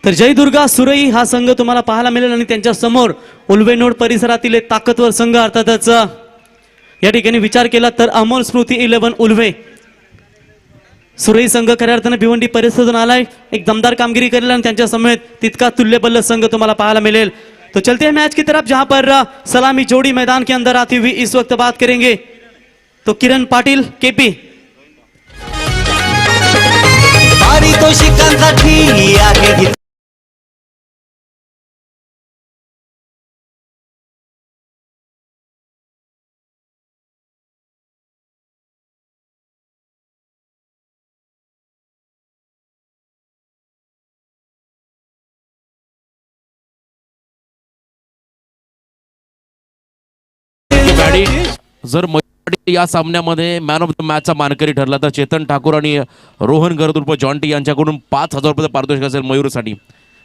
तर जय दुर्गा सुरई हा संघ तुम्हाला पाहायला मिळेल आणि त्यांच्या समोर उल्वेनोड परिसरातील एक ताकदवर संघ अर्थातच या ठिकाणी विचार केला तर अमोल स्मृती 11 उल्वे सुरई संघ खऱ्या अर्थाने भिवंडी परिसरातून आलाय, एक दमदार कामगिरी करेल आणि त्यांच्या समेत तितका तुल्यबल्ल संघ तुम्हाला पाहायला मिलेल। तो चलते हैं मैच की तरफ जहां पर सलामी जोड़ी मैदान के अंदर आती हुई इस वक्त बात करेंगे तो किरण पाटिल केपी पारितोषिकांसाठी आहे जर या सामन्यामध्ये मॅन ऑफ द मॅचचा मानकरी ठरला तर चेतन ठाकूर आणि रोहन गरद उर्फ जॉन्टी यांच्याकडून 5,000 रुपये पारितोषिक असेल मयूरसाठी।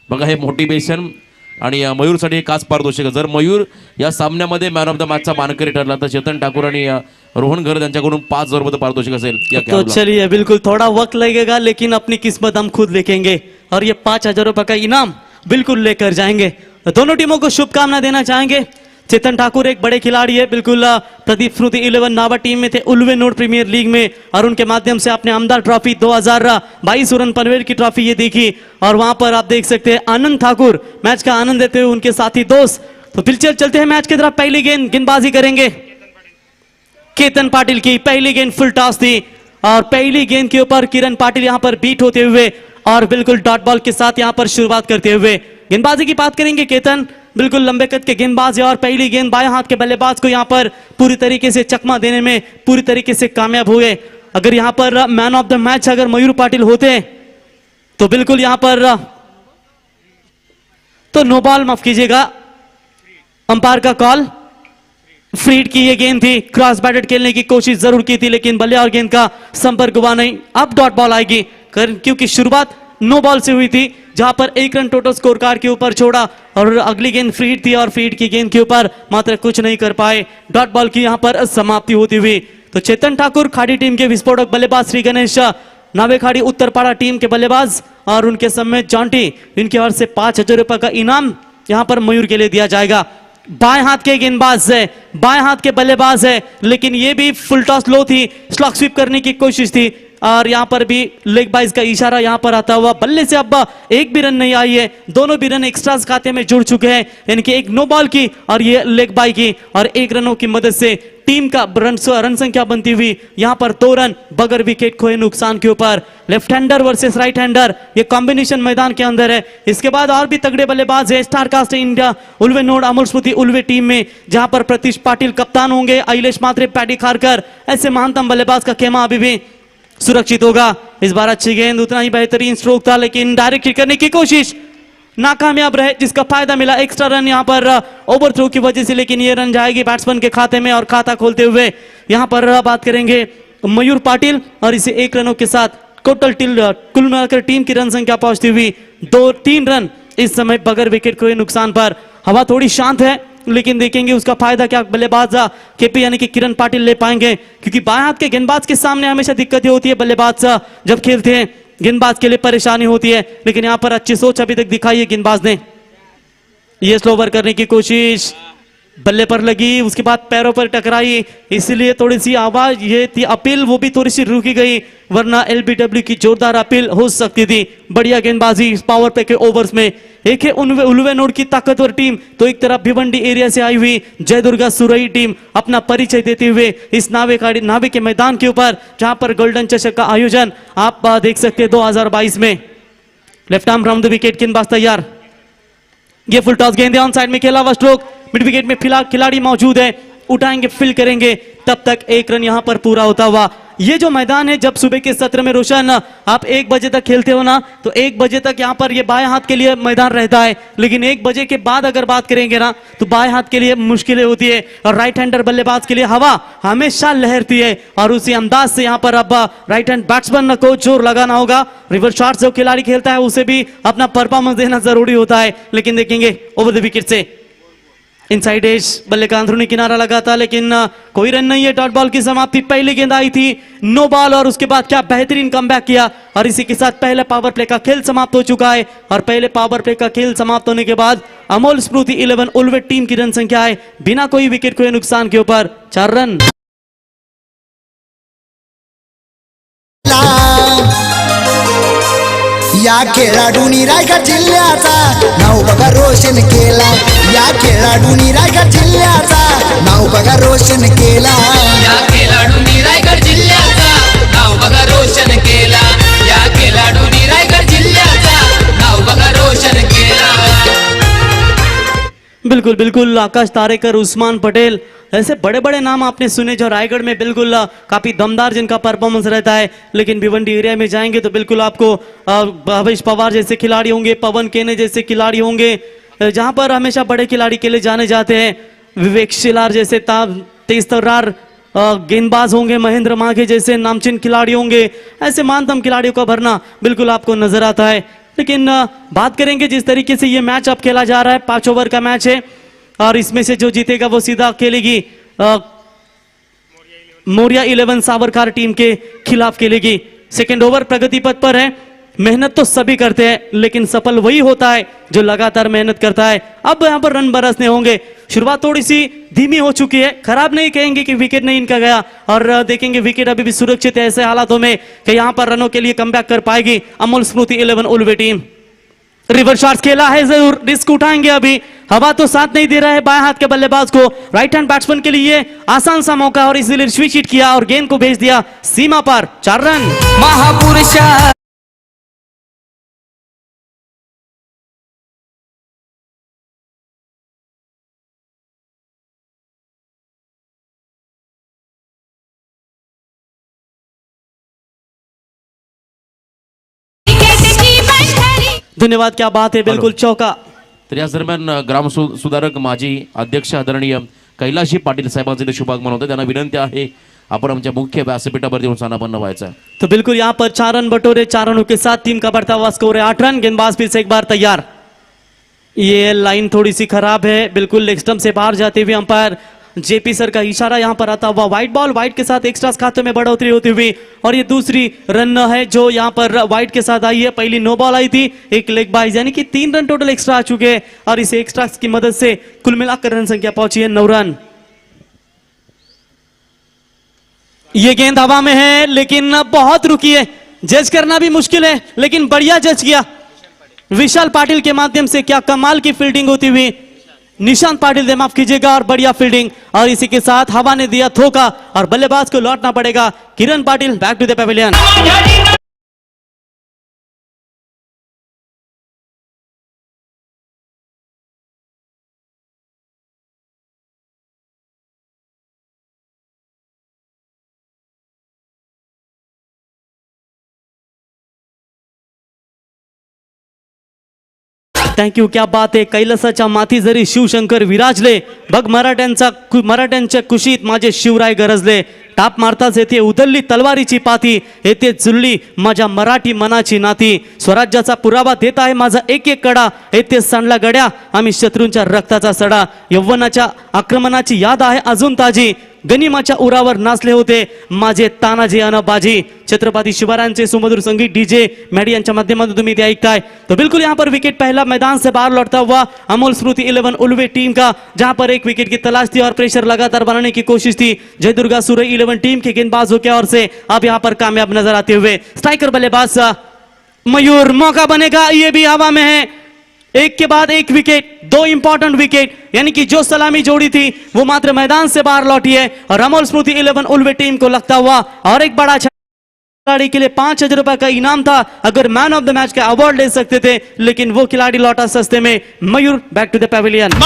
बघा हे मोटिवेशन आणि मयूरसाठी खास पारितोषिक। जर मयूर या सामन्यामध्ये मॅन ऑफ द मॅचचा मानकरी ठरला तर चेतन ठाकूर आणि रोहन गरद यांच्याकडून 5,000 रुपये पारितोषिक असेल। तो चलिए बिल्कुल थोड़ा वक्त लगेगा लेकिन अपनी किस्मत हम खुद लिखेंगे और ये 5,000 रुपये का इनाम बिल्कुल लेकर जाएंगे। दोनों टीमों को शुभकामना देना चाहेंगे। चेतन ठाकुर एक बड़े खिलाड़ी है, बिल्कुल प्रदीप स्मृति 11 नावा टीम में थे उल्वेनोड प्रीमियर लीग में और उनके माध्यम से आपने आमदार ट्रॉफी 2022 उरन पनवेल की ट्रॉफी ये देखी और वहां पर आप देख सकते हैं आनंद ठाकुर मैच का आनंद लेते हुए उनके साथी दोस्त। तो दिलचस्प चलते हैं मैच की तरफ। पहली गेंदबाजी करेंगे केतन पाटिल की। पहली गेंद फुल टॉस थी और पहली गेंद के ऊपर किरण पाटिल यहां पर बीट होते हुए और बिल्कुल डॉट बॉल के साथ यहां पर शुरुआत करते हुए गेंदबाजी की बात करेंगे। केतन बिल्कुल लंबे कद के गेंदबाज है और पहली गेंद बाएं हाथ के बल्लेबाज को यहां पर पूरी तरीके से चकमा देने में पूरी तरीके से कामयाब हुए। अगर यहां पर मैन ऑफ द मैच अगर मयूर पाटिल होते तो बिल्कुल यहां पर तो नो बॉल, माफ कीजिएगा, अंपायर का कॉल, फ्रीड की ये गेंद थी। क्रॉस बैटेड खेलने की कोशिश जरूर की थी लेकिन बल्ले और गेंद का संपर्क हुआ नहीं। अब डॉट बॉल आएगी क्योंकि शुरुआत नो बॉल से हुई थी जहां पर 1 रन टोटल स्कोर कार्ड के ऊपर छोड़ा और अगली गेंद फ्रीड थी और फ्रीड की गेंद के ऊपर मात्र कुछ नहीं कर पाए। डॉट बॉल की यहां पर समाप्ति होती हुई। तो चेतन ठाकुर खाड़ी टीम के विस्फोटक बल्लेबाज, श्री गणेश नावेखाड़ी उत्तरपाड़ा टीम के बल्लेबाज और उनके समेत जॉन्टी, इनकी ओर से 5,000 रुपए का इनाम यहां पर मयूर के लिए दिया जाएगा। बाएं हाथ के गेंदबाज है, बाएं हाथ के बल्लेबाज है लेकिन ये भी फुल टॉस लो थी, स्लॉग स्वीप करने की कोशिश थी और यहां पर भी लेग बाइज का इशारा यहां पर आता हुआ। बल्ले से अब एक भी रन नहीं आई है, दोनों भी रन एक्स्ट्रास खाते में जुड़ चुके हैं। इनकी एक नो बॉल की और ये लेग बाई की और 1 रनों की मदद से टीम का रन संख्या बनती हुई यहां पर 2 रन बगैर विकेट खोए नुकसान के ऊपर। Left hander versus right hander ये कॉम्बिनेशन मैदान के अंदर है। इसके बाद और भी तगड़े बल्लेबाज है स्टार कास्ट इंडिया उल्वेनोड अमोल स्मृति उल्वे टीम में जहां पर प्रतीश पाटिल कप्तान होंगे, अहिलेश मात्रे, पैडी खारकर, ऐसे महानतम बल्लेबाज का खेमा अभी भी सुरक्षित होगा। इस बार अच्छी गेंद, उतना ही बेहतरीन स्ट्रोक था लेकिन डायरेक्ट हिट करने की कोशिश नाकामयाब रहे जिसका फायदा मिला एक्स्ट्रा रन यहां पर ओवरथ्रो की वजह से, लेकिन ये रन जाएगी बैट्समैन के खाते में और खाता खोलते हुए यहां पर बात करेंगे मयूर पाटिल और इसे 1 रनों के साथ टोटल कुल मिलाकर टीम की रन संख्या पहुंचती हुई 2-3 रन इस समय बगैर विकेट खोए नुकसान पर। हवा थोड़ी शांत है लेकिन देखेंगे उसका फायदा क्या बल्लेबाज केपी यानी कि किरण पाटिल ले पाएंगे क्योंकि बाएं हाथ के गेंदबाज के सामने हमेशा दिक्कतें होती है। बल्लेबाज जब खेलते हैं गेंदबाज के लिए परेशानी होती है लेकिन यहां पर अच्छी सोच अभी तक दिखाई है गेंदबाज ने। ये स्लो ओवर करने की कोशिश बल्ले पर लगी, उसके बाद पैरों पर टकराई, इसलिए थोड़ी सी आवाज ये थी, अपील वो भी थोड़ी सी रुकी गई वरना एलबीडब्ल्यू की जोरदार अपील हो सकती थी। बढ़िया गेंदबाजी इस पावर प्ले के ओवर्स में। एक है उल्वेनोड की ताकतवर टीम तो एक तरफ भिवंडी एरिया से आई हुई जय दुर्गा सुरई टीम अपना परिचय देते हुए इस नावे के मैदान के ऊपर जहां पर गोल्डन चषक का आयोजन आप देख सकते हैं 2022 में। Left arm round the wicket, गेंदबाज तैयार, ये फुल टॉस गेंद ऑन साइड में खेला हुआ स्ट्रोक, मिड विकेट में फिलहाल खिलाड़ी मौजूद है, उठाएंगे, फिल करेंगे, तब तक 1 रन यहां पर पूरा होता हुआ। ये जो मैदान है जब सुबह के सत्र में रोशन आप 1 बजे तक खेलते हो ना तो 1 बजे तक यहां पर ये बाएं हाथ के लिए मैदान रहता है लेकिन 1 बजे के बाद अगर बात करेंगे ना तो बाएं हाथ के लिए मुश्किलें होती है और राइट हैंडर बल्लेबाज के लिए हवा हमेशा लहरती है और उसी अंदाज से यहां पर अब राइट हैंड बैट्समैन को जोर लगाना होगा। रिवर्स शॉट जो खिलाड़ी खेलता है उसे भी अपना परफॉर्मेंस देना जरूरी होता है लेकिन देखेंगे ओवर द विकेट से इनसाइड एज बल्ले का अंदरूनी किनारा लगा था, लेकिन कोई रन नहीं है। डॉट बॉल की समाप्ति, पहली गेंद आई थी नो बॉल और उसके बाद क्या बेहतरीन कमबैक किया और इसी के साथ पहले पावर प्ले का खेल समाप्त हो चुका है। और पहले पावर प्ले का खेल समाप्त होने के बाद अमोल स्मृति 11 उल्वेट टीम की रन संख्या है बिना कोई विकेट को नुकसान के ऊपर 4 रन। या खेळाडूंनी रायगड जिल्ह्याचा नाव बघा रोशन केला, या खेळाडूंनी रायगड जिल्ह्याचा नाव बघा रोशन केला, या खेळाडूंनी रायगड जिल्ह्याचा नाव बघा रोशन केला, या खेळाडूंनी रायगड जिल्ह्याचा नाव बघा रोशन केला। बिल्कुल बिल्कुल, आकाश तारेकर, उस्मान पटेल, ऐसे बड़े बड़े नाम आपने सुने जो रायगढ़ में बिल्कुल काफी दमदार जिनका परफॉर्मेंस रहता है। लेकिन भिवंडी एरिया में जाएंगे तो बिल्कुल आपको भवेश पवार जैसे खिलाड़ी होंगे, पवन केने जैसे खिलाड़ी होंगे, जहां पर हमेशा बड़े खिलाड़ी के लिए जाने जाते हैं। विवेक शिलार जैसे तेज तर्रार गेंदबाज होंगे, महेंद्र माघे जैसे नामचीन खिलाड़ी होंगे। ऐसे मानतम खिलाड़ियों का भरना बिल्कुल आपको नजर आता है। लेकिन बात करेंगे जिस तरीके से ये मैच अब खेला जा रहा है, 5 ओवर का मैच है और इसमें से जो जीतेगा वो सीधा खेलेगी मोरिया 11 सावरकार टीम के खिलाफ खेलेगी। सेकेंड ओवर प्रगति पथ पर है। मेहनत तो सभी करते हैं लेकिन सफल वही होता है जो लगातार मेहनत करता है। अब यहां पर रन बरसने होंगे। शुरुआत थोड़ी सी धीमी हो चुकी है, खराब नहीं कहेंगे कि विकेट नहीं इनका गया और देखेंगे विकेट अभी भी सुरक्षित है ऐसे हालातों में कि यहां पर रनों के लिए कमबैक कर पाएगी अमोल स्मृति 11 उल्वे टीम। रिवर्स शॉट्स खेला है, जरूर रिस्क उठाएंगे। अभी हवा तो साथ नहीं दे रहा है बाएं हाथ के बल्लेबाज को। राइट हैंड बैट्समैन के लिए आसान सा मौका और इसलिए स्विच हिट किया और गेंद को भेज दिया सीमा पर। 4 रन। महापुरुष धन्यवाद, क्या बात है, बिल्कुल चौका। तर याच दरम्यान सुधारक माजी अध्यक्ष आदरणीय कैलाशी पाटील साहेबांचे ते शुभागमन होते। त्यांना विनंती आहे आपण आमच्या मुख्य व्यासपीठावर येऊन स्थानापन्न व्हायचं। तो बिल्कुल यहाँ पर 4 रन बटोरे, 4 रनों के साथ टीम का बढ़ता हुआ स्कोर है 8 रन। गेंदबाज फिर से एक बार तैयार। ये लाइन थोड़ी सी खराब है, बिल्कुल लेग स्टंप से बाहर जाते हुए अंपायर जेपी सर का इशारा यहां पर आता हुआ वाइट बॉल, वाइट के साथ एक्स्ट्रास खाते में बढ़ोतरी होती हुई और ये दूसरी रन है जो यहां पर वाइट के साथ आई है। पहली नो बॉल आई थी, एक लेग बाइज, यानी कि 3 रन टोटल एक्स्ट्रा आ चुके हैं और इस एक्स्ट्रास की मदद से कुल मिलाकर रन संख्या पहुंची है 9 रन। ये गेंद हवा में है लेकिन बहुत रुकी है, जज करना भी मुश्किल है लेकिन बढ़िया जज किया विशाल पाटिल के माध्यम से। क्या कमाल की फील्डिंग होती हुई, निशांत पाटिल दे माफ कीजिएगा, और बढ़िया फील्डिंग और इसी के साथ हवा ने दिया धोखा और बल्लेबाज को लौटना पड़ेगा। Kiran Patil back to the pavilion. Thank you, क्या बात आहे। कैलासाच्या माथी जरी शिवशंकर विराजले, बघ मराठ्यांच्या कुशीत माझे शिवराय गरजले। टाप मारताच येते उधळली तलवारीची पाती, येते जुळली माझ्या मराठी मनाची नाती। स्वराज्याचा पुरावा देत आहे माझा एक एक कडा, येते सांडला गड्या आम्ही शत्रूंच्या रक्ताचा सडा। यव्वनाच्या आक्रमणाची याद आहे अजून ताजी, गनिमाच्या उरावर नाचले होते माझे तानाजी अन बाजी। छत्रपति शिवरायांचे सुमधुर संगीत डीजे मैडी यांच्या माध्यमातून तुम्ही ते ऐकताय। तो बिल्कुल यहाँ पर विकेट पहला मैदान से बाहर लौटता हुआ अमोल स्मृति 11 उल्वे टीम का, जहां पर एक विकेट की तलाश थी और प्रेशर लगातार बनाने की कोशिश थी। जय दुर्गा सूर्य 11 टीम के गेंदबाजों की ओर से अब यहाँ पर कामयाब नजर आते हुए स्ट्राइकर बल्लेबाज मयूर। मौका बनेगा, ये भी हवा में है। एक के बाद एक विकेट, 2 इंपॉर्टेंट विकेट, यानी कि जो सलामी जोड़ी थी वो मात्र मैदान से बाहर लौटी है और अमोल स्मृति 11 उल्वे टीम को लगता हुआ और एक बड़ा खिलाड़ी के लिए 5,000 रुपए का इनाम था। अगर मैन ऑफ द मैच का अवार्ड ले सकते थे, लेकिन वो खिलाड़ी लौटा सस्ते में। मयूर बैक टू द पेविलियन।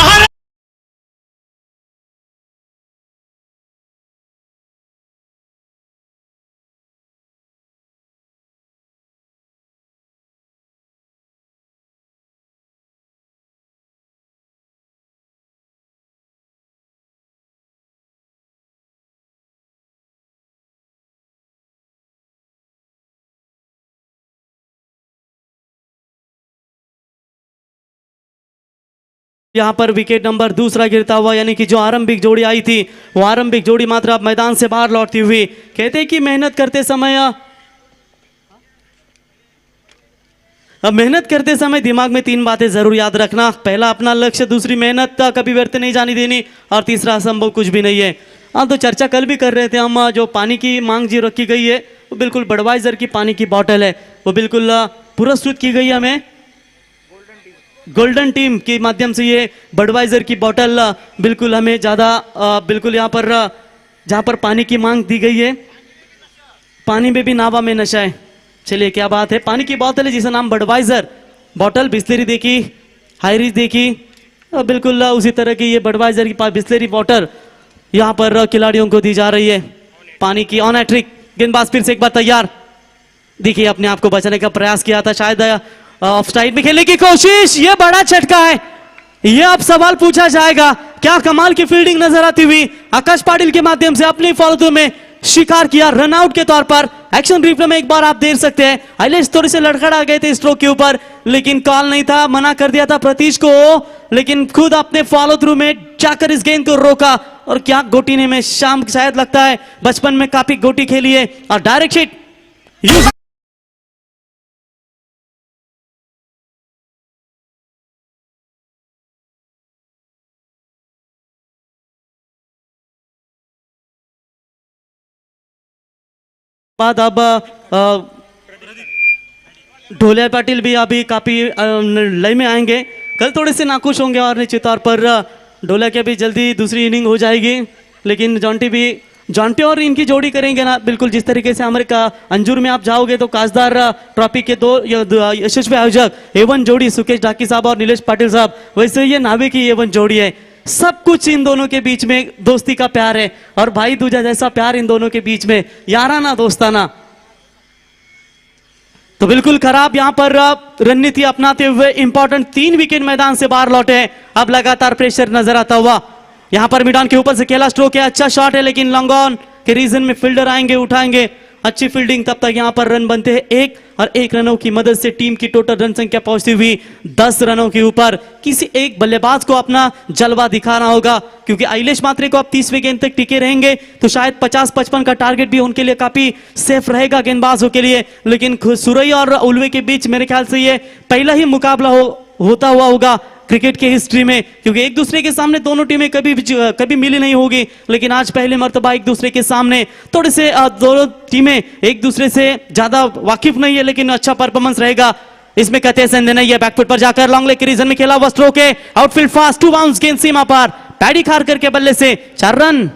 यहाँ पर विकेट नंबर दूसरा गिरता हुआ, यानी कि जो आरंभिक जोड़ी आई थी वो आरंभिक जोड़ी मात्र अब मैदान से बाहर लौटती हुई। कहते हैं कि मेहनत करते समय दिमाग में 3 बातें जरूर याद रखना। पहला अपना लक्ष्य, दूसरी मेहनत का कभी व्यर्थ नहीं जाने देनी, और तीसरा असंभव कुछ भी नहीं है। हाँ, तो चर्चा कल भी कर रहे थे हम, जो पानी की मांग जो रखी गई है वो बिल्कुल बडवाइजर की पानी की बोतल है, वो बिल्कुल पुरस्कृत की गई है हमें गोल्डन टीम के माध्यम से। ये बडवाइजर की बोतल बिल्कुल हमें ज़्यादा बिल्कुल यहाँ पर जहाँ पर पानी की मांग दी गई है, पानी में भी नावा में नशा है। चलिए क्या बात है, पानी की बोतल है जिसका नाम बडवाइजर। बोतल बिस्लेरी देखी, हाईरिज देखी, बिल्कुल उसी तरह की ये बडवाइजर की बिस्लेरी बोतल यहाँ पर खिलाड़ियों को दी जा रही है पानी की। ऑन हैट्रिक, गेंदबाज फिर से एक बार तैयार। देखिए अपने आप को बचाने का प्रयास किया था, शायद ऑफ साइड में खेलने की कोशिश, ये बड़ा झटका है। ये अब सवाल पूछा जाएगा, क्या कमाल की फील्डिंग नजर आती हुई आकाश पाटिल के माध्यम से अपनी फॉलो में शिकार किया रनआउट के तौर पर। एक्शन रिप्ले में एक बार आप देख सकते हैं, आइलेश थोड़े से लड़खड़ा गए थे स्ट्रोक के ऊपर, लेकिन कॉल नहीं था, मना कर दिया था प्रतीश को, लेकिन खुद अपने फॉलो थ्रू में जाकर इस गेंद को रोका। और क्या गोटी ने में शाम शायद लगता है बचपन में काफी गोटी खेली है, और डायरेक्ट हिट यूज बाद। अब ढोलिया पाटिल भी अभी काफी लय में आएंगे, कल थोड़े से नाखुश होंगे और निश्चित तौर पर ढोलिया की भी जल्दी दूसरी इनिंग हो जाएगी। लेकिन जॉन्टी और इनकी जोड़ी करेंगे ना, बिल्कुल जिस तरीके से हमारे अंजूर में आप जाओगे तो काजदार ट्रॉफी के 2 यशस्वी आयोजक A1 जोड़ी सुकेश ढाकी साहब और नीलेश पाटिल साहब, वैसे ये नावे की A1 जोड़ी है। सब कुछ इन दोनों के बीच में दोस्ती का प्यार है, और भाई दूजा जैसा प्यार इन दोनों के बीच में, याराना दोस्ताना। तो बिल्कुल खराब यहाँ पर रणनीति अपनाते हुए इंपॉर्टेंट 3 विकेट मैदान से बाहर लौटे हैं। अब लगातार प्रेशर नजर आता हुआ, यहाँ पर मिडान के ऊपर से खेला स्ट्रोक है, अच्छा शॉट है, लेकिन लॉन्ग ऑन के रीजन में फील्डर आएंगे, उठाएंगे अच्छी फील्डिंग, तब तक यहाँ पर रन बनते हैं 1 और 1 रनों की मदद से टीम की टोटल रन संख्या पहुंचती हुई 10 रनों के ऊपर। किसी एक बल्लेबाज को अपना जलवा दिखाना होगा, क्योंकि आइलेश मात्रे को अब 30वें गेंद तक टिके रहेंगे तो शायद 50-55 का टारगेट भी उनके लिए काफी सेफ रहेगा गेंदबाजों के लिए। लेकिन सुरई और उल्वे के बीच मेरे ख्याल से ये पहला ही मुकाबला होता हुआ होगा क्रिकेट के हिस्ट्री में, क्योंकि एक दूसरे के सामने दोनों टीमें कभी मिली नहीं होगी, लेकिन आज पहले मर्तबा एक दूसरे के सामने। थोड़े से दोनों टीमें एक दूसरे से ज्यादा वाकिफ नहीं है, लेकिन अच्छा परफॉर्मेंस रहेगा इसमें, कहते हैं संदेह नहीं है। बैकफुट पर जाकर लॉन्ग लेग के रीजन में खेला हुआ स्ट्रोक है, आउटफील्ड फास्ट, 2 बाउंस गेंद सीमा पर, पैडी खारकर के बल्ले से 4 रन।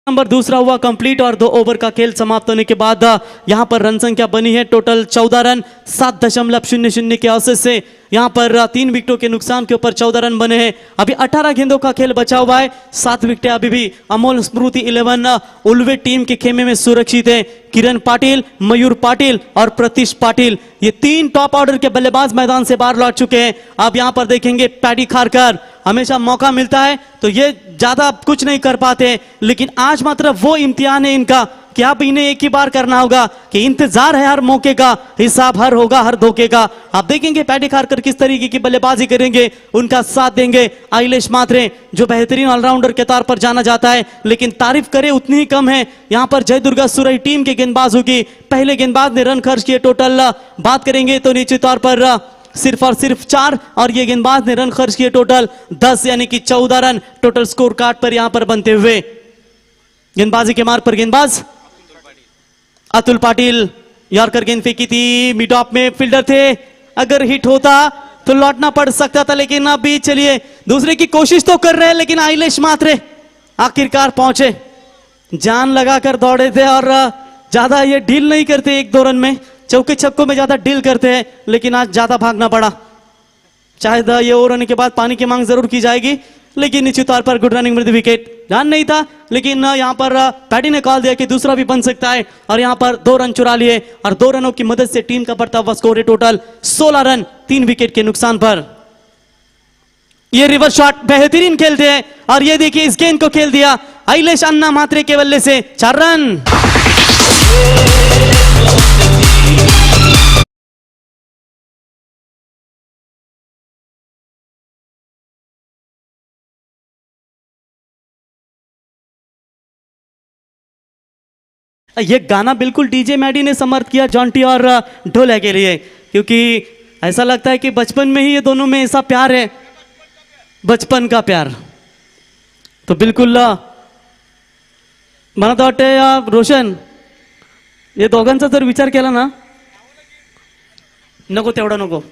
नंबर दूसरा हुआ कंप्लीट, और 2 ओवर का खेल समाप्त होने के बाद यहां पर रन संख्या बनी है टोटल 14 रन 7.00 के औसत से। यहां पर 3 विकेटों के नुकसान के ऊपर 14 रन बने हैं। अभी 18 गेंदों का खेल बचा हुआ है, 7 विकेटें अभी भी अमोल स्मृति 11 उल्वे टीम के खेमे में सुरक्षित है। किरण पाटिल, मयूर पाटिल और प्रतीश पाटिल, ये 3 टॉप ऑर्डर के बल्लेबाज मैदान से बाहर लौट चुके हैं। अब यहां पर देखेंगे पैडी खारकर, हमेशा मौका मिलता है तो ये ज्यादा कुछ नहीं कर पाते, लेकिन आज मात्र वो इम्तिहान है इनका कि अब इन्हें एक ही बार करना होगा कि इंतजार है हर मौके का, हिसाब हर होगा हर धोखे का। आप देखेंगे पैडी खारकर किस तरीके की बल्लेबाजी करेंगे, उनका साथ देंगे आइलेश मात्रे, जो बेहतरीन ऑलराउंडर के तौर पर जाना जाता है, लेकिन तारीफ करे उतनी ही कम है। यहां पर जय दुर्गा सुरई टीम के गेंदबाज होगी, पहले गेंदबाज ने रन खर्च किए, टोटल बात करेंगे तो निश्चित तौर पर सिर्फ और सिर्फ 4, और ये गेंदबाज ने रन खर्च किए टोटल 10, यानी कि 14 रन टोटल स्कोर कार्ड पर यहां पर बनते हुए। गेंदबाजी के मार्ग पर गेंदबाज अतुल पाटिल, यॉर्कर गेंद फेंकी थी, मिड ऑफ में फील्डर थे, अगर हिट होता तो लौटना पड़ सकता था, लेकिन अभी चलिए दूसरे की कोशिश तो कर रहे हैं, लेकिन आइलेश मात्रे आखिरकार पहुंचे, जान लगाकर दौड़े थे और ज्यादा ये डील नहीं करते, 1-2 रन में चौके छक्कों में ज्यादा डील करते हैं, लेकिन आज ज्यादा भागना पड़ा। शायद ये ओवर होने के बाद पानी की मांग जरूर की जाएगी, लेकिन निश्चित तौर पर गुड रनिंग विद विकेट, ध्यान नहीं था, लेकिन यहां पर पैडी ने कॉल दिया कि दूसरा भी बन सकता है, और यहां पर 2 रन चुरा लिए, और 2 रनों की मदद से टीम का बढ़ता हुआ स्कोर है टोटल 16 रन 3 विकेट के नुकसान पर। ये रिवर्स शॉट बेहतरीन खेलते हैं और ये देखिए इस गेंद को खेल दिया आइलेश अन्ना मात्रे के बल्ले से 4 रन। ये गाना बिल्कुल डीजे मैडी ने समर्थ किया जॉन्टी और ढोले के लिए, क्योंकि ऐसा लगता है कि बचपन में ही ये दोनों में ऐसा प्यार है, बचपन का प्यार। तो बिलकुल मला तर वाटतंय रोशन हे दोघांचा जर विचार केला ना, नको तेवढा नको।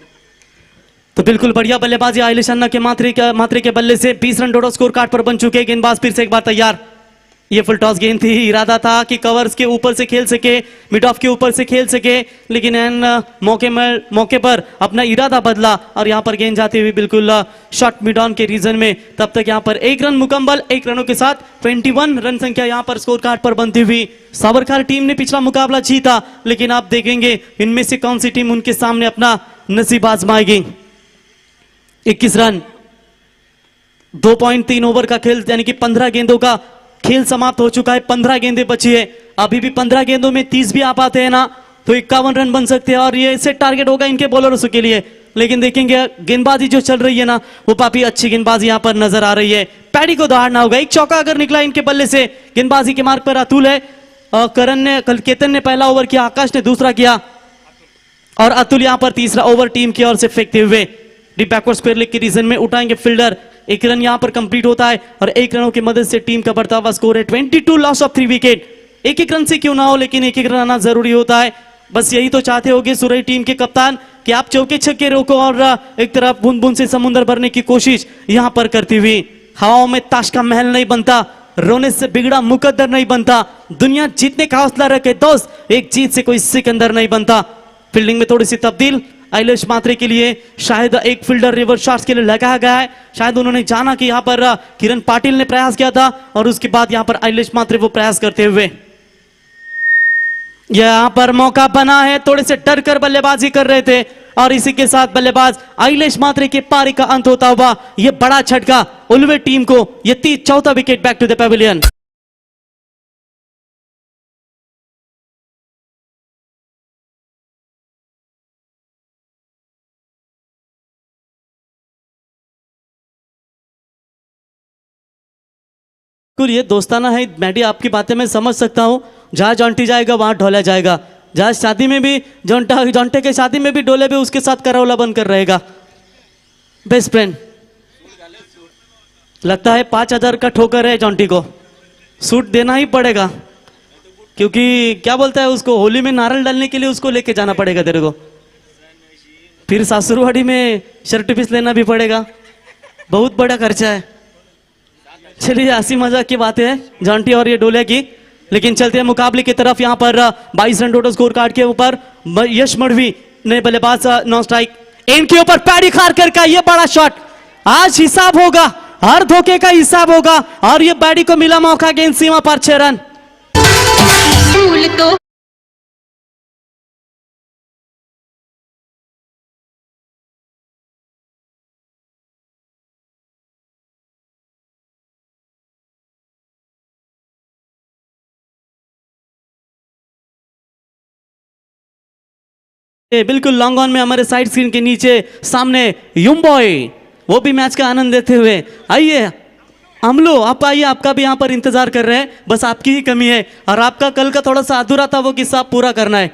तो बिल्कुल बढ़िया बल्लेबाजी आइलेश अन्ना के मात्रे के बल्ले से 20 रन टोटल स्कोर कार्ड पर बन चुके। गेंदबाज फिर से एक बार तैयार। ये फुल टॉस गेंद थी, इरादा था कि कवर्स के ऊपर से खेल सके, मिड ऑफ के ऊपर से खेल सके, लेकिन एन मौके पर अपना इरादा बदला और यहां पर गेंद जाती हुई बिल्कुल शॉर्ट मिड ऑन के रीजन में। तब तक यहां पर 1 रन मुकम्मल, 1 रनों के साथ 21 रन संख्या यहां पर स्कोर कार्ड पर बनती हुई। साबरकार टीम ने पिछला मुकाबला जीता, लेकिन आप देखेंगे इनमें से कौन सी टीम उनके सामने अपना नसीब आजमाएगी। 21 रन, 2.3 ओवर का खेल, यानी कि 15 गेंदों का खेल समाप्त हो चुका है। 15 गेंदें बची है, अभी भी 15 गेंदों में 30 भी आ पाते हैं ना तो 51 रन बन सकते हैं और ये सेट टारगेट होगा इनके बॉलर्स के लिए। लेकिन देखेंगे गेंदबाजी जो चल रही है ना, वो काफी अच्छी गेंदबाजी यहां पर नजर आ रही है। पैडी को दहाड़ना होगा। एक चौका अगर निकला इनके बल्ले से, गेंदबाजी के मार्ग पर अतुल है, केतन ने पहला ओवर किया, आकाश ने दूसरा किया और अतुल यहां पर तीसरा ओवर टीम की ओर से फेंकते हुए डीप बैकवर्ड स्क्वायर लेग के रीजन में उठाएंगे फील्डर। 1 रन यहां पर कंप्लीट होता है और 1 रनों की मदद से टीम का बढ़ता हुआ स्कोर है 22, लॉस ऑफ 3 विकेट। 1-1 रन से क्यों ना हो, लेकिन 1-1 रन आना जरूरी होता है। बस यही तो चाहते होगे सुरई टीम के कप्तान कि आप चौके छक्के रोको और एक तरफ बूंद बूंद से समुद्र भरने की कोशिश यहां पर करती हुई। हवाओं में ताश का महल नहीं बनता, रोने से बिगड़ा मुकद्दर नहीं बनता, दुनिया जीतने का हौसला रखे दोस्त, एक जीत से कोई सिकंदर नहीं बनता। फील्डिंग में थोड़ी सी तब्दील आइलेश मात्रे के लिए, शायद एक फील्डर रिवर्स शॉट्स के लिए लगाया गया है। शायद उन्होंने जाना कि यहां पर किरण पाटिल ने प्रयास किया था और उसके बाद यहां पर आइलेश मात्रे वो प्रयास करते हुए। यहां पर मौका बना है, थोड़े से डर कर बल्लेबाजी कर रहे थे और इसी के साथ बल्लेबाज आइलेश मात्रे के पारी का अंत होता हुआ यह बड़ा झटका उल्वे टीम को, यह 4था wicket back to the pavilion. बिल्कुल ये दोस्ताना है मैडी, आपकी बातें मैं समझ सकता हूँ। जहाँ जॉन्टी जाएगा वहाँ ढोला जाएगा, जहाँ शादी में भी जॉन्टे के शादी में भी डोले भी उसके साथ करौला बनकर रहेगा। बेस्ट फ्रेंड लगता है 5,000 का ठोकर है जॉन्टी को, सूट देना ही पड़ेगा, क्योंकि क्या बोलता है उसको, होली में नारियल डालने के लिए उसको लेके जाना पड़ेगा तेरे को, फिर सासुरवाड़ी में शर्ट पीस लेना भी पड़ेगा, बहुत बड़ा खर्चा है। चलिए हंसी मजाक की बातें हैं जॉन्टी और ये डोले की, लेकिन चलते हैं मुकाबले की तरफ। यहां पर 22 रन टोटल स्कोर कार्ड के ऊपर यश मढ़वी ने बल्लेबाज नॉन स्ट्राइक, इनके ऊपर पैडी खारकर का ये बड़ा शॉट, आज हिसाब होगा, हर धोखे का हिसाब होगा और ये पैडी को मिला मौका, गेंद सीमा पर 6 रन। बिल्कुल लॉन्ग ऑन में हमारे साइड स्क्रीन के नीचे सामने युम्बॉय वो भी मैच का आनंद लेते हुए। आइए अमलो, आप आइए, आपका भी यहाँ पर इंतजार कर रहे हैं, बस आपकी ही कमी है और आपका कल का थोड़ा सा अधूरा था, वो किस्सा पूरा करना है।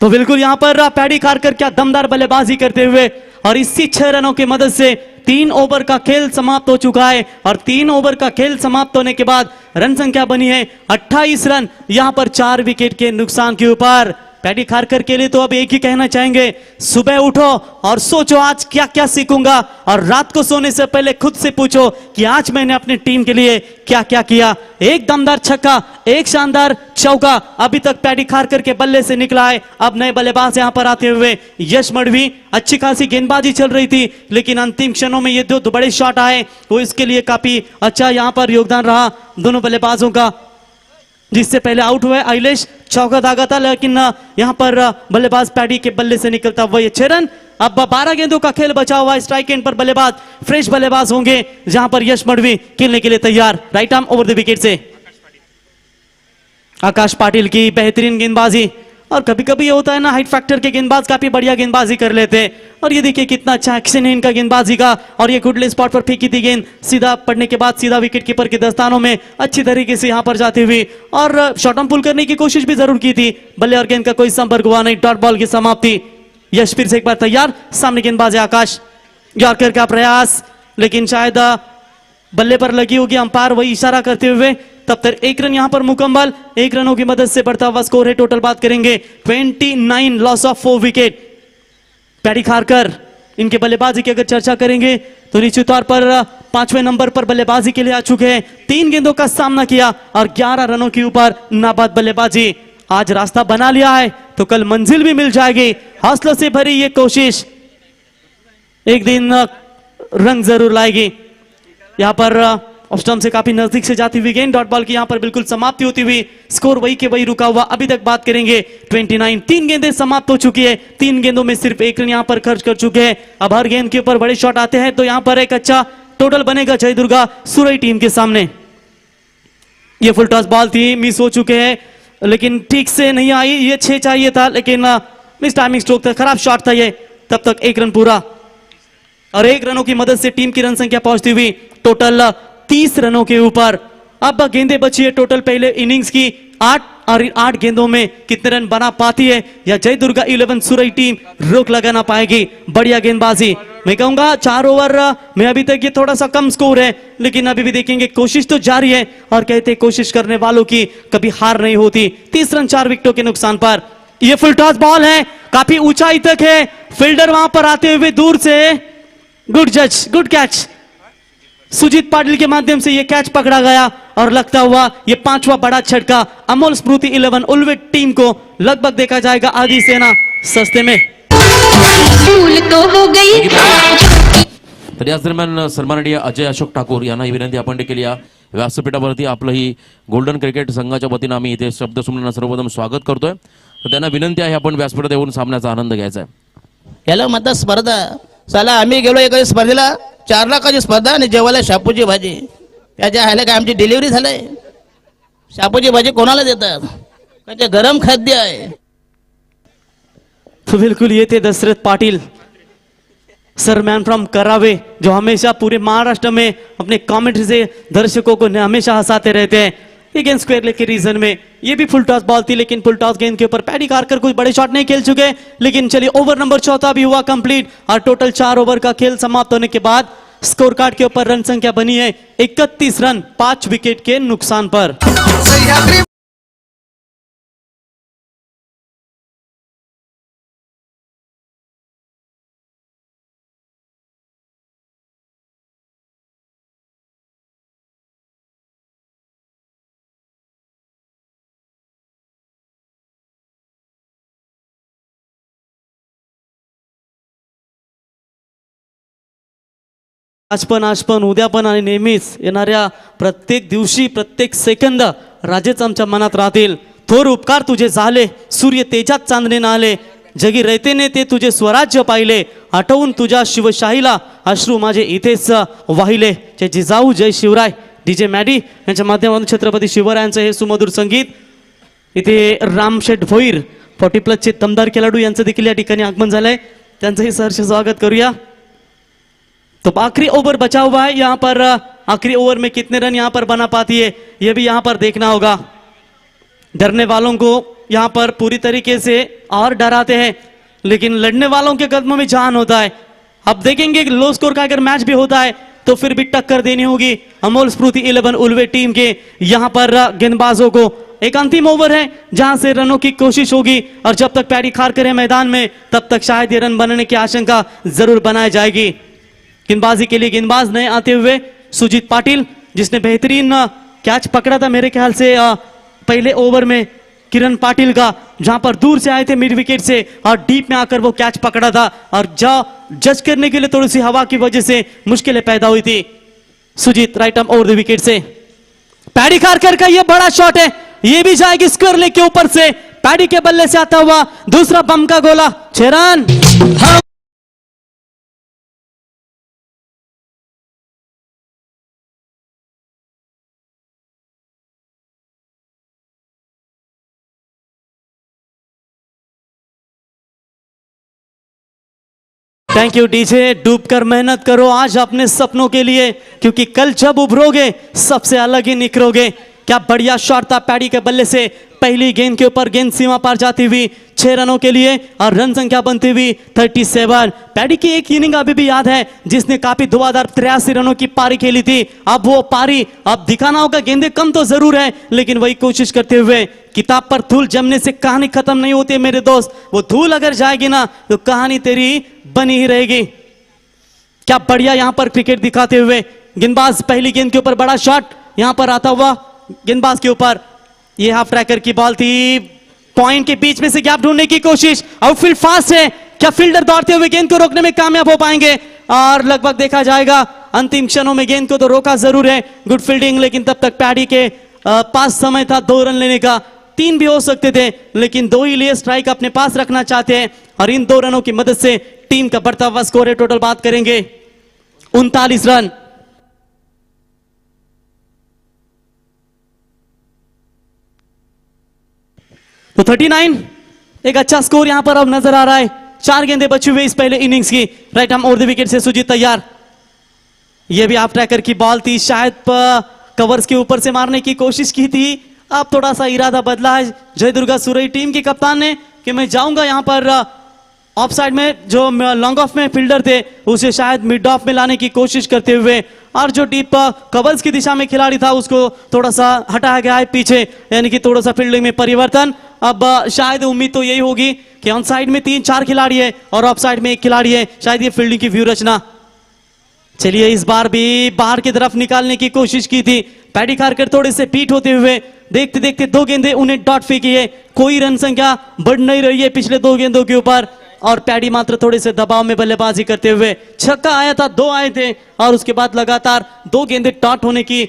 तो बिल्कुल यहाँ पर पैडी खारकर क्या दमदार बल्लेबाजी करते हुए और इसी 6 रनों की मदद से 3 ओवर का खेल समाप्त हो चुका है और 3 ओवर का खेल समाप्त होने के बाद रन संख्या बनी है 28 रन, यहाँ पर 4 विकेट के नुकसान के ऊपर। पैडी खारकर के लिए तो अब एक ही कहना चाहेंगे, सुबह उठो और सोचो आज क्या क्या सीखूंगा, और रात को सोने से पहले खुद से पूछो कि आज मैंने अपनी टीम के लिए क्या क्या किया। एक दमदार छक्का, एक शानदार चौका अभी तक पैडी खारकर के बल्ले से निकला है। अब नए बल्लेबाज यहां पर आते हुए यश मढ़वी, अच्छी खासी गेंदबाजी चल रही थी, लेकिन अंतिम क्षणों में ये दो बड़े शॉट आए, वो इसके लिए काफी अच्छा यहां पर योगदान रहा दोनों बल्लेबाजों का। जिससे पहले आउट हुए आइलेश, चौका दागा था, लेकिन यहां पर बल्लेबाज पैडी के बल्ले से निकलता हुआ ये 6 रन अब 12 गेंदों का खेल बचा हुआ है। स्ट्राइक एंड पर बल्लेबाज फ्रेश बल्लेबाज होंगे, जहां पर यश मड़वी खेलने के लिए तैयार। Right arm over the wicket से आकाश पाटिल की बेहतरीन गेंदबाजी। और कभी कभी ये होता है ना, हाइट फैक्टर के गेंदबाज काफी बढ़िया गेंदबाजी कर लेते हैं। और ये देखिए कितना अच्छा एक्शन है इनका गेंदबाजी का। और ये गुडले स्पॉट पर फेंकी थी गेंद, सीधा पड़ने के बाद सीधा विकेट कीपर के दस्तानों में अच्छी तरीके से यहां पर जाती हुई, और शॉर्ट ऑन पुल करने की कोशिश भी जरूर की थी। बल्ले और गेंद का कोई संपर्क हुआ नहीं। डॉट बॉल की समाप्ति। यश फिर से एक बार तैयार, सामने गेंदबाज है आकाश। यॉर्कर का प्रयास, लेकिन शायद बल्ले पर लगी होगी, अंपायर वही इशारा करते हुए। तब तक 1 रन यहां पर मुकम्मल। 1 रनों की मदद से बढ़ता हुआ स्कोर है। टोटल बात करेंगे 29, loss of 4 wicket. Paddy Kharkar इनके बल्लेबाजी की अगर चर्चा करेंगे तो निश्चित तौर पर 5वें नंबर पर बल्लेबाजी के लिए आ चुके हैं। 3 गेंदों का सामना किया और 11 रनों के ऊपर नाबाद बल्लेबाजी। आज रास्ता बना लिया है तो कल मंजिल भी मिल जाएगी। हौसलों से भरी ये कोशिश एक दिन रंग जरूर लाएगी। यहां पर ऑफ स्टंप से काफी नजदीक से जाती हुई गेंद, डॉट बॉल की यहां पर बिल्कुल समाप्ति होती हुई। स्कोर वही के वही रुका हुआ अभी तक बात करेंगे 29। 3 गेंदें समाप्त हो चुकी है। 3 गेंदों में सिर्फ 1 रन यहां पर खर्च कर चुके हैं। अब हर गेंद के ऊपर बड़े शॉट आते हैं तो यहां पर एक अच्छा टोटल बनेगा जय दुर्गा सुरई टीम के सामने। ये फुल टॉस बॉल थी, मिस हो चुके हैं, लेकिन ठीक से नहीं आई। ये 6 चाहिए था, लेकिन मिस टाइमिंग स्ट्रोक था, खराब शॉट था ये। तब तक 1 रन पूरा, और 1 रनों की मदद से टीम की रन संख्या पहुंचती हुई टोटल 30 रनों के ऊपर। अब गेंदें बची है टोटल पहले इनिंग्स की 8, और 8 गेंदों में कितने रन बना पाती है या जय दुर्गा 11 सुरई टीम रोक लगा ना पाएगी। बढ़िया गेंदबाजी। मैं कहूंगा 4 ओवर में अभी तक ये थोड़ा सा कम स्कोर है, लेकिन अभी भी देखेंगे कोशिश तो जारी है, और कहते कोशिश करने वालों की कभी हार नहीं होती। 30 रन 4 विकेटों के नुकसान पर। यह फुल टॉस बॉल है, काफी ऊंचाई तक है, फील्डर वहां पर आते हुए दूर से। गुड जज, गुड कैच। सुजीत पाटिल के माध्यम से यह कैच पकड़ा गया, और लगता हुआ यह 5वां बड़ा झटका अमोल स्मृति 11 उल्वेट टीम को लगभग देखा जाएगा आधी सेना सस्ते में। फूल तो हो गई। तर याच दरम्यान सन्माननीय अजय अशोक ठाकूर यांना ही विनंती आपण केली आहे। व्यासपीठावरती आपलं ही गोल्डन क्रिकेट संघाच्या वतीनं आम्ही इथे शब्दसुमनांना सर्वप्रथम स्वागत करतोय। तर त्यांना विनंती आहे आपण व्यासपीठात येऊन सामन्याचा आनंद घ्यायचा आहे। याला म्हणतात स्पर्धा। साला आम्ही गेलो एका स्पर्धेला 4 लाखाची स्पर्धा आणि जेवायला शापूची भाजी। त्याच्या ह्याला काय आमची डिलिव्हरी झालंय? शापूची भाजी कोणाला देतात? म्हणजे गरम खाद्य आहे। तो बिल्कुल ये थे दशरथ पाटिल, सरमैन फ्रॉम करावे, जो हमेशा पूरे महाराष्ट्र में अपने कमेंट्री से दर्शकों को हमेशा हंसाते रहते हैं। ये गेंद स्क्वायर लेग के रीजन में, ये भी फुल टॉस बॉल थी, लेकिन फुल टॉस गेंद के ऊपर पैडी खारकर कुछ बड़े शॉट नहीं खेल चुके। लेकिन चलिए ओवर नंबर 4 भी हुआ कंप्लीट, और टोटल 4 ओवर का खेल समाप्त होने के बाद स्कोर कार्ड के ऊपर रन संख्या बनी है 31 रन 5 विकेट के नुकसान पर। आज पण उद्या पण आणि नेहमीच येणाऱ्या प्रत्येक दिवशी प्रत्येक सेकंद राजेच आमच्या मनात राहतील। थोर उपकार तुझे झाले, सूर्य तेजात चांदणे नाले, जगी रयतेने ते तुझे स्वराज्य पाहिले, आठवून तुझ्या शिवशाहीला अश्रू माझे इथेच वाहिले। जय जिजाऊ जय शिवराय। डीजे मॅडी यांच्या माध्यमातून छत्रपती शिवरायांचं हे सुमधुर संगीत। इथे रामशेठ भोईर 40+ चे दमदार खेळाडू यांचं देखील या ठिकाणी आगमन झालंय, त्यांचंही सहर्ष स्वागत करूया। तो आखिरी ओवर बचा हुआ है, यहाँ पर आखिरी ओवर में कितने रन यहाँ पर बना पाती है ये भी यहाँ पर देखना होगा। डरने वालों को यहाँ पर पूरी तरीके से और डराते हैं, लेकिन लड़ने वालों के कदमों में जान होता है। अब देखेंगे लो स्कोर का अगर मैच भी होता है तो फिर भी टक्कर देनी होगी अमोल स्मृति 11 उल्वे टीम के यहाँ पर गेंदबाजों को। एक अंतिम ओवर है जहां से रनों की कोशिश होगी, और जब तक पैडी खारकर है मैदान में तब तक शायद ये रन बनने की आशंका जरूर बनाई जाएगी। गेंदबाजी के लिए गेंदबाज नए आते हुए सुजीत पाटिल, जिसने बेहतरीन कैच पकड़ा था मेरे ख्याल से पहले ओवर में किरण पाटिल का, जहां पर दूर से आए थे मिड विकेट से और डीप में आकर वो कैच पकड़ा था, और जज करने के लिए थोड़ी सी हवा की वजह से मुश्किलें पैदा हुई थी। Sujeet right arm over the wicket से, पैडी खारकर का ये बड़ा शॉट है, ये भी जाएगी स्क्वायर लेग के ऊपर से। पैडी के बल्ले से आता हुआ दूसरा बम का गोला, 6 रन। Thank you DJ. डूब कर मेहनत करो आज अपने सपनों के लिए, क्योंकि कल जब उभरोगे सबसे अलग ही निखरोगे। क्या बढ़िया शॉट था पैडी के बल्ले से। पहली गेंद के ऊपर गेंद सीमा पार जाती हुई 6 रनों के लिए और रन संख्या बनती हुई 37। पैडी की एक इनिंग अभी भी याद है जिसने काफी धुआंधार 83 रनों की पारी खेली थी। अब वो पारी अब दिखाना होगा, गेंदें कम तो जरूर है लेकिन वही कोशिश करते हुए। किताब पर धूल जमने से कहानी खत्म नहीं होती है मेरे दोस्त, वो धूल अगर जाएगी ना तो कहानी तेरी बनी ही रहेगी। क्या बढ़िया यहां पर क्रिकेट दिखाते हुए गेंदबाज। पहली गेंद के ऊपर बड़ा शॉट यहां पर आता हुआ गेंदबाज के ऊपर। ये हाफ ट्रैकर की बॉल थी, पॉइंट के बीच में से गैप ढूंढने की कोशिश। आउटफील्ड फास्ट है, क्या फील्डर दौड़ते हुए गेंद को रोकने में कामयाब हो पाएंगे? और लगभग देखा जाएगा अंतिम क्षणों में गेंद को तो रोका जरूर है। गुड फील्डिंग, लेकिन तब तक पैडी के पास समय था 2 रन लेने का। 3 भी हो सकते थे लेकिन 2 ही लिए स्ट्राइक अपने पास रखना चाहते हैं और इन 2 रनों की मदद से टीम का बढ़ता हुआ स्कोर है। टोटल बात करेंगे 39 रन। तो 39 एक अच्छा स्कोर यहां पर अब नजर आ रहा है। 4 गेंदें बची हुई इस पहले इनिंग्स की। Right arm over the wicket से सुजीत तैयार। यह भी हाफ ट्रैकर की बॉल थी, शायद कवर्स के ऊपर से मारने की कोशिश की थी। अब थोड़ा सा इरादा बदला है जय दुर्गा सुरई टीम के कप्तान ने कि मैं जाऊंगा यहां पर ऑफ साइड में, जो लॉन्ग ऑफ में फील्डर थे उसे शायद मिड ऑफ में लाने की कोशिश करते हुए, और जो डीप कवर्स की दिशा में खिलाड़ी था उसको थोड़ा सा हटाया गया है पीछे, यानी कि थोड़ा सा फील्डिंग में परिवर्तन। अब शायद उम्मीद तो यही होगी कि ऑन साइड में 3-4 खिलाड़ी है और ऑफ साइड में 1 खिलाड़ी है, शायद ये फील्डिंग की व्यू रचना। चलिए इस बार भी बाहर की तरफ निकालने की कोशिश की थी। पैडी खारकर थोड़े से पीट होते हुए देखते देखते 2 गेंदें उन्हें डॉट फेंकी है। कोई रन संख्या बढ़ नहीं रही है पिछले 2 गेंदों के ऊपर और पैडी मात्र थोड़े से दबाव में बल्लेबाजी करते हुए। छक्का आया था, 2 आए थे और उसके बाद लगातार 2 गेंदें डॉट होने की,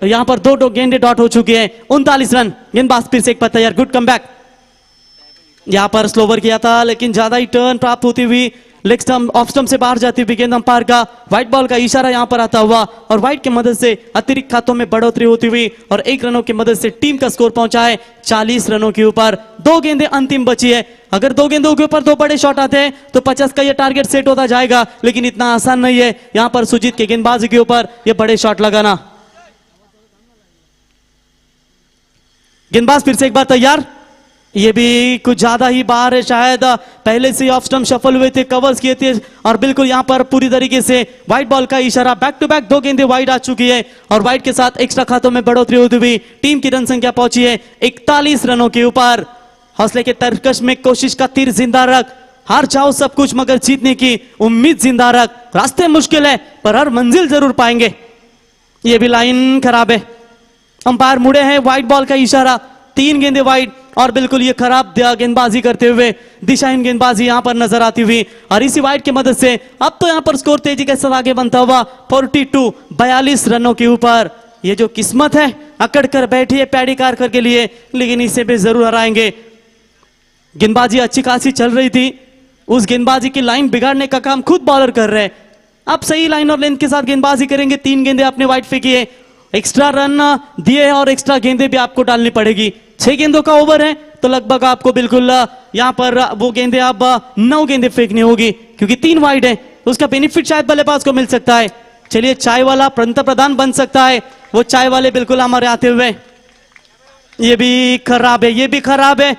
यहां पर 2 गेंदें डॉट हो चुकी है। 39 रन। गेंदबाज फिर से एक बार तैयार। Good comeback. यहां पर स्लोवर किया था लेकिन ज्यादा ही टर्न प्राप्त होती हुई लेग स्टंप ऑफ स्टंप से बाहर जाती हुई गेंद अंपायर का व्हाइट बॉल का इशारा यहां पर आता हुआ और व्हाइट की मदद से अतिरिक्त खातों में बढ़ोतरी होती हुई और 1 रनों की मदद से टीम का स्कोर पहुंचा है 40 रनों के ऊपर। 2 गेंदें अंतिम बची है। अगर 2 गेंदों के ऊपर 2 बड़े शॉट आते हैं तो 50 का ये टारगेट सेट होता जाएगा, लेकिन इतना आसान नहीं है यहां पर सुजीत के गेंदबाजी के ऊपर ये बड़े शॉट लगाना। गेंदबाज फिर से एक बार तैयार। ये भी कुछ ज्यादा ही बाहर है, शायद पहले से ऑफ स्टंप शफल हुए थे, कवर्स किए थे और बिल्कुल यहां पर पूरी तरीके से व्हाइट बॉल का इशारा। बैक टू बैक 2 गेंदें वाइड आ चुकी है और व्हाइट के साथ एक्स्ट्रा खातों में बढ़ोतरी होती हुई टीम की रन संख्या पहुंची है 41 रनों के ऊपर। हौसले के तरकश में कोशिश का तीर जिंदा रख, हार जाओ सब कुछ मगर जीतने की उम्मीद जिंदा रख। रास्ते मुश्किल है पर हर मंजिल जरूर पाएंगे। ये भी लाइन खराब है, अंपायर मुड़े हैं, व्हाइट बॉल का इशारा। 3 गेंदें वाइड और बिल्कुल ये खराब गेंदबाजी करते हुए दिशाहीन गेंदबाजी यहां पर नजर आती हुई और इसी वाइड की मदद से अब तो यहां पर स्कोर तेजी के साथ आगे बनता हुआ 42 रनों के ऊपर। ये जो किस्मत है अकड़ कर बैठी है पैडी खारकर के लिए, लेकिन इसे भी जरूर हराएंगे। गेंदबाजी अच्छी खासी चल रही थी, उस गेंदबाजी की लाइन बिगाड़ने का काम खुद बॉलर कर रहे हैं। अब सही लाइन और लेंथ के साथ गेंदबाजी करेंगे। 3 गेंदें अपने वाइड फेंकी है, एक्स्ट्रा रन दिए और एक्स्ट्रा गेंदें भी आपको डालनी पड़ेगी। 6 गेंदों का ओवर है तो लगभग आपको बिल्कुल यहां पर वो गेंदें अब 9 गेंदें फेंकनी होगी क्योंकि 3 वाइड है, उसका बेनिफिट शायद बल्लेबाज को मिल सकता है। चलिए चाय वाला पंत प्रधान बन सकता है, वो चाय वाले बिल्कुल हमारे आते हुए। ये भी खराब है, ये भी खराब है।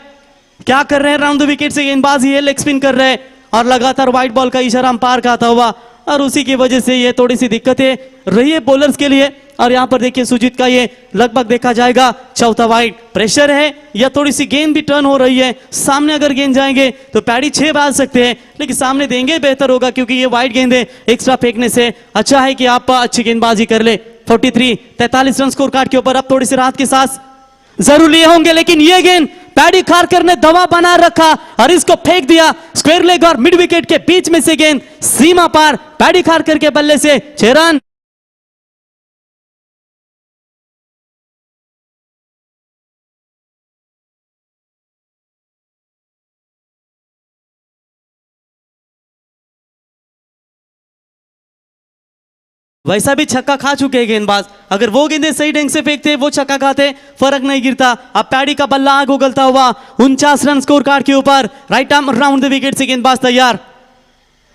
क्या कर रहे हैं राउंड द विकेट से गेंदबाजी है, लेग स्पिन कर रहे हैं और लगातार व्हाइट बॉल का इशारा अंपायर का आता हुआ और उसी की वजह से ये थोड़ी सी दिक्कतें रही है बॉलर्स के लिए। और यहां पर देखिए सुजीत का ये लगभग देखा जाएगा 4था वाइड। प्रेशर है या थोड़ी सी गेंद भी टर्न हो रही है, सामने अगर गेंद जाएंगे तो पैडी 6 डाल सकते हैं, लेकिन सामने देंगे बेहतर होगा क्योंकि ये वाइड गेंदें एक्स्ट्रा फेंकने से अच्छा है कि आप अच्छी गेंदबाजी कर ले। 43 रन स्कोर कार्ड के ऊपर अब थोड़ी सी राहत के साथ जरूर लिए होंगे, लेकिन ये गेंद पैडी खारकर ने दवा बना रखा और इसको फेंक दिया स्क्वायर लेग और मिड विकेट के बीच में से गेंद सीमा पार। पैडी खारकर के बल्ले से 6 रन। वैसा भी छक्का खा चुके हैं गेंदबाज, अगर वो गेंदें सही ढंग से फेंकते वो छक्का खाते, फर्क नहीं गिरता। अब पैडी का बल्ला आग उगलता हुआ 49 रन स्कोर कार्ड के ऊपर। Right arm round the wicket से गेंदबाज तैयार।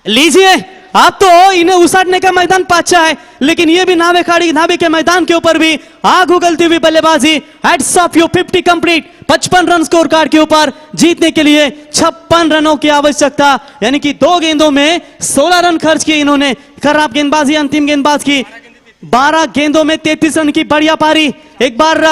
लीजिए, आप तो इन्हें उसाटने का मैदान पाचा है, लेकिन ये भी नावे के मैदान के ऊपर भी आग उगलती हुई बल्लेबाजी। Heads of you 50 complete, 55 run score card के ऊपर जीतने के लिए 56 रनों की आवश्यकता, यानी कि 2 गेंदों में 16 रन खर्च किए इन्होंने। खराब गेंदबाजी अंतिम गेंदबाज की। 12 गेंदों में 33 रन की बढ़िया पारी। एक बार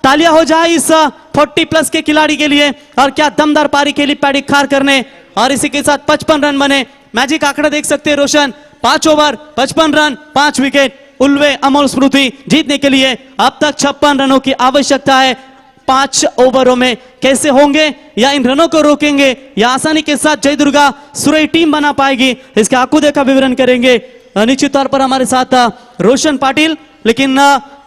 तालियां हो जाए इस 40 प्लस के खिलाड़ी के लिए, और क्या दमदार पारी खेली पैडिक खारकर ने, और इसी के साथ 55 रन बने। मैजिक आंकड़ा देख सकते हैं रोशन, 5 ओवर 55 रन 5 विकेट। उल्वे अमोल स्मृति जीतने के लिए अब तक 56 रनों की आवश्यकता है। 5 ओवरों में कैसे होंगे, या इन रनों को रोकेंगे, या आसानी के साथ जय दुर्गा सुरई टीम बना पाएगी, इसके आंखों का विवरण करेंगे निश्चित तौर पर हमारे साथ रोशन पाटिल। लेकिन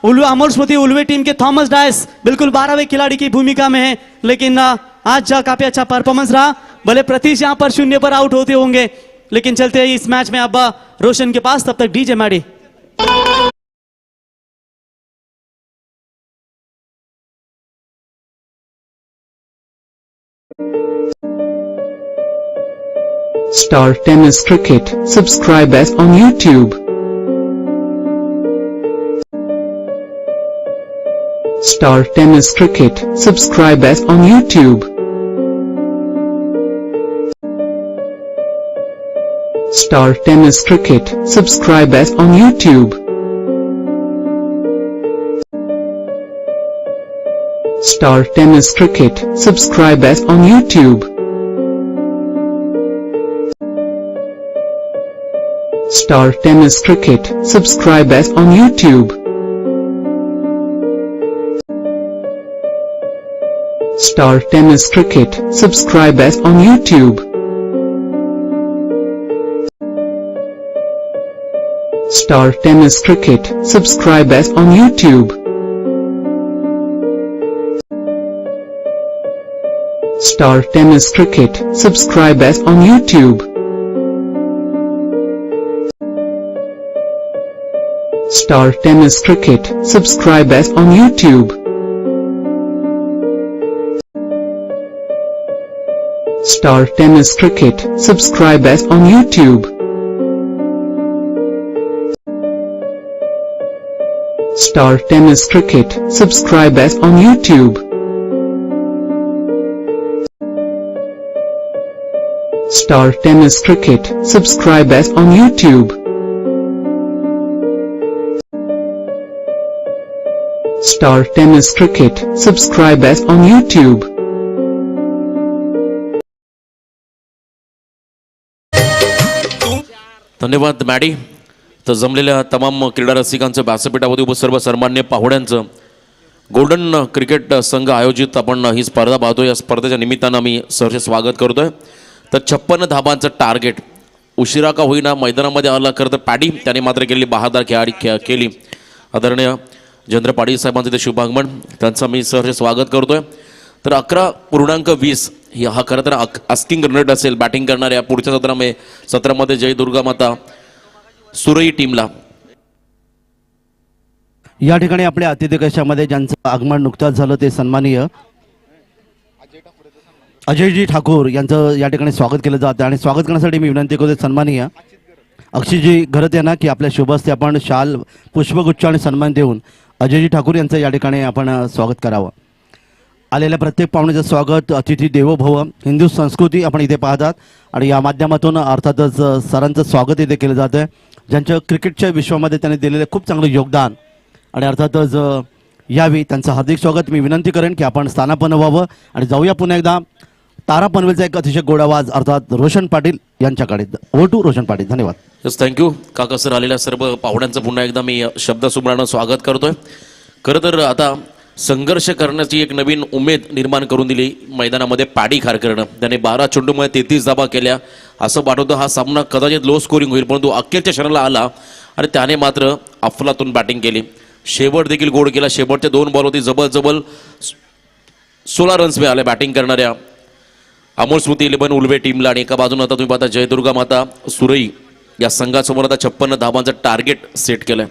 उल्वे अमोल स्मृति उल्वे टीम के थॉमस डायस बिल्कुल 12वें खिलाड़ी की भूमिका में है, लेकिन आज काफी अच्छा परफॉर्मेंस रहा। भले प्रतीश यहां पर 0 पर आउट होते होंगे, लेकिन चलते हैं इस मैच में अब रोशन के पास। तब तक DJ Maddy. Star Tennis Cricket, subscribe us on YouTube. Star Tennis Cricket, subscribe us on YouTube. Star Tennis Cricket, subscribe us on YouTube. Star Tennis Cricket, subscribe us on YouTube. Star Tennis Cricket, subscribe us on YouTube. Star Tennis Cricket, subscribe us on YouTube. Star Tennis Cricket, subscribe us on YouTube. Star Tennis Cricket, subscribe us on YouTube. Star Tennis Cricket, subscribe us on YouTube. Star Tennis Cricket, subscribe us on YouTube. Star Tennis Cricket, subscribe us on YouTube. Star Tennis Cricket, subscribe us on YouTube. Star Tennis Cricket, subscribe us on YouTube. धन्यवाद Maddy. तर जमलेल्या तमाम क्रीडा रसिकांचं, व्यासपीठावरती उपस्थित सर्व सन्मान्य पाहुण्यांचं, golden cricket संघ आयोजित आपण ही स्पर्धा पाहतोय. या स्पर्धेच्या निमित्तानं आम्ही सहर्ष स्वागत करतोय. तर 56 धाबांचं टार्गेट उशिरा का होईना मैदानामध्ये आला, खरं तर पॅडी त्याने मात्र केलेली बहादर केली. आदरणीय जयेंद्र पाटील साहेबांचं ते शुभागमन, त्यांचं मी सहर्ष स्वागत करतोय. तर 11.20 हा खरं तर आस्किंग रन रेट असेल बॅटिंग करणाऱ्या पुढच्या सत्रामध्ये जय दुर्गा माता सुरई टीमला. या ठिकाणी आपल्या अतिथी कक्षामध्ये ज्यांचं आगमन नुकताच झालं ते सन्माननीय अजयजी ठाकूर यांचं या ठिकाणी स्वागत केलं जातं. आणि स्वागत करण्यासाठी मी विनंती करतो सन्माननीय अक्षयजी घरत यांना की आपल्या शुभ हस्ते आपण शाल, पुष्पगुच्छ आणि सन्मान देऊन अजयजी ठाकूर यांचं या ठिकाणी आपण स्वागत करावं. आलेल्या प्रत्येक पाहुण्याचं स्वागत, अतिथी देवो भव, हिंदू संस्कृती आपण इथे पाहतात. आणि या माध्यमातून अर्थातच सरांचं स्वागत इथे केलं जातं आहे, ज्यांच्या क्रिकेटच्या विश्वामध्ये त्यांनी दिलेलं खूप चांगलं योगदान. आणि अर्थातच यावेळी त्यांचं हार्दिक स्वागत. मी विनंती करेन की आपण स्थानापन्न व्हावं आणि जाऊया पुन्हा एकदा तारा पनवेलचा एक अतिशय गोड आवाज अर्थात रोशन पाटील यांच्याकडे. ओव्हर टू रोशन पाटील. धन्यवाद. यस, थँक्यू काका सर. आलेल्या सर्व पाहुण्यांचं पुन्हा एकदा मी शब्दसुमरानं स्वागत करतोय. खरं तर आता संघर्ष करण्याची एक नवीन उमेद निर्माण करून दिली मैदानामध्ये पॅडी खारकरनं. त्याने 12 चेंडूमध्ये 33 धाबा केल्या. असं वाटतं हा सामना कदाचित लो स्कोरिंग होईल, परंतु अखेरच्या क्षणाला आला आणि त्याने मात्र अफलातून बॅटिंग केली. शेवट देखील गोड केला. शेवटच्या 2 बॉलवरती जबरजबल 16 रन्स मिळाले बॅटिंग करणाऱ्या अमोल स्मृती 11 उल्वे टीमला. आणि एका बाजूने आता तुम्ही पाहता जयदुर्गा माता सुरई या संघासमोर आता 56 धाबांचं टार्गेट सेट केलंय.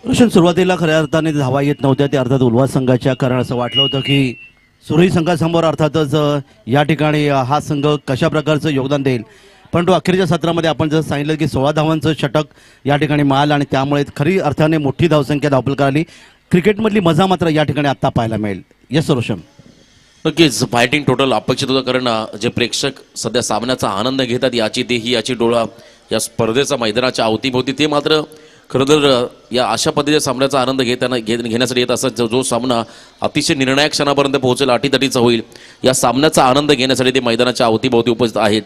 रोशन, सुरुवातीला खऱ्या अर्थाने धावा येत नव्हत्या, त्या अर्थात उल्हास संघाच्या, कारण असं वाटलं होतं की सुरई संघासमोर अर्थातच या ठिकाणी हा संघ कशा प्रकारचं योगदान देईल, परंतु अखेरच्या सत्रामध्ये आपण जसं सांगितलं की 16 धावांचं षटक या ठिकाणी मिळालं आणि त्यामुळे खरी अर्थाने मोठी धावसंख्या धावपलकार आली. क्रिकेटमधली मजा मात्र या ठिकाणी आत्ता पाहायला मिळेल. यस रोशन. नक्कीच फायटिंग टोटल अपेक्षित होतं, कारण जे प्रेक्षक सध्या सामन्याचा आनंद घेतात याची देही याची डोळा या स्पर्धेचा मैदानाच्या अवतीभोवती, ते मात्र खरं तर या अशा पद्धतीच्या सामन्याचा आनंद घेण्यासाठी येत असत. जो सामना अतिशय निर्णायक क्षणापर्यंत पोहोचेल, अटीतटीचा होईल, या सामन्याचा आनंद घेण्यासाठी ते मैदानाच्या अवतीभोवती उपस्थित आहेत.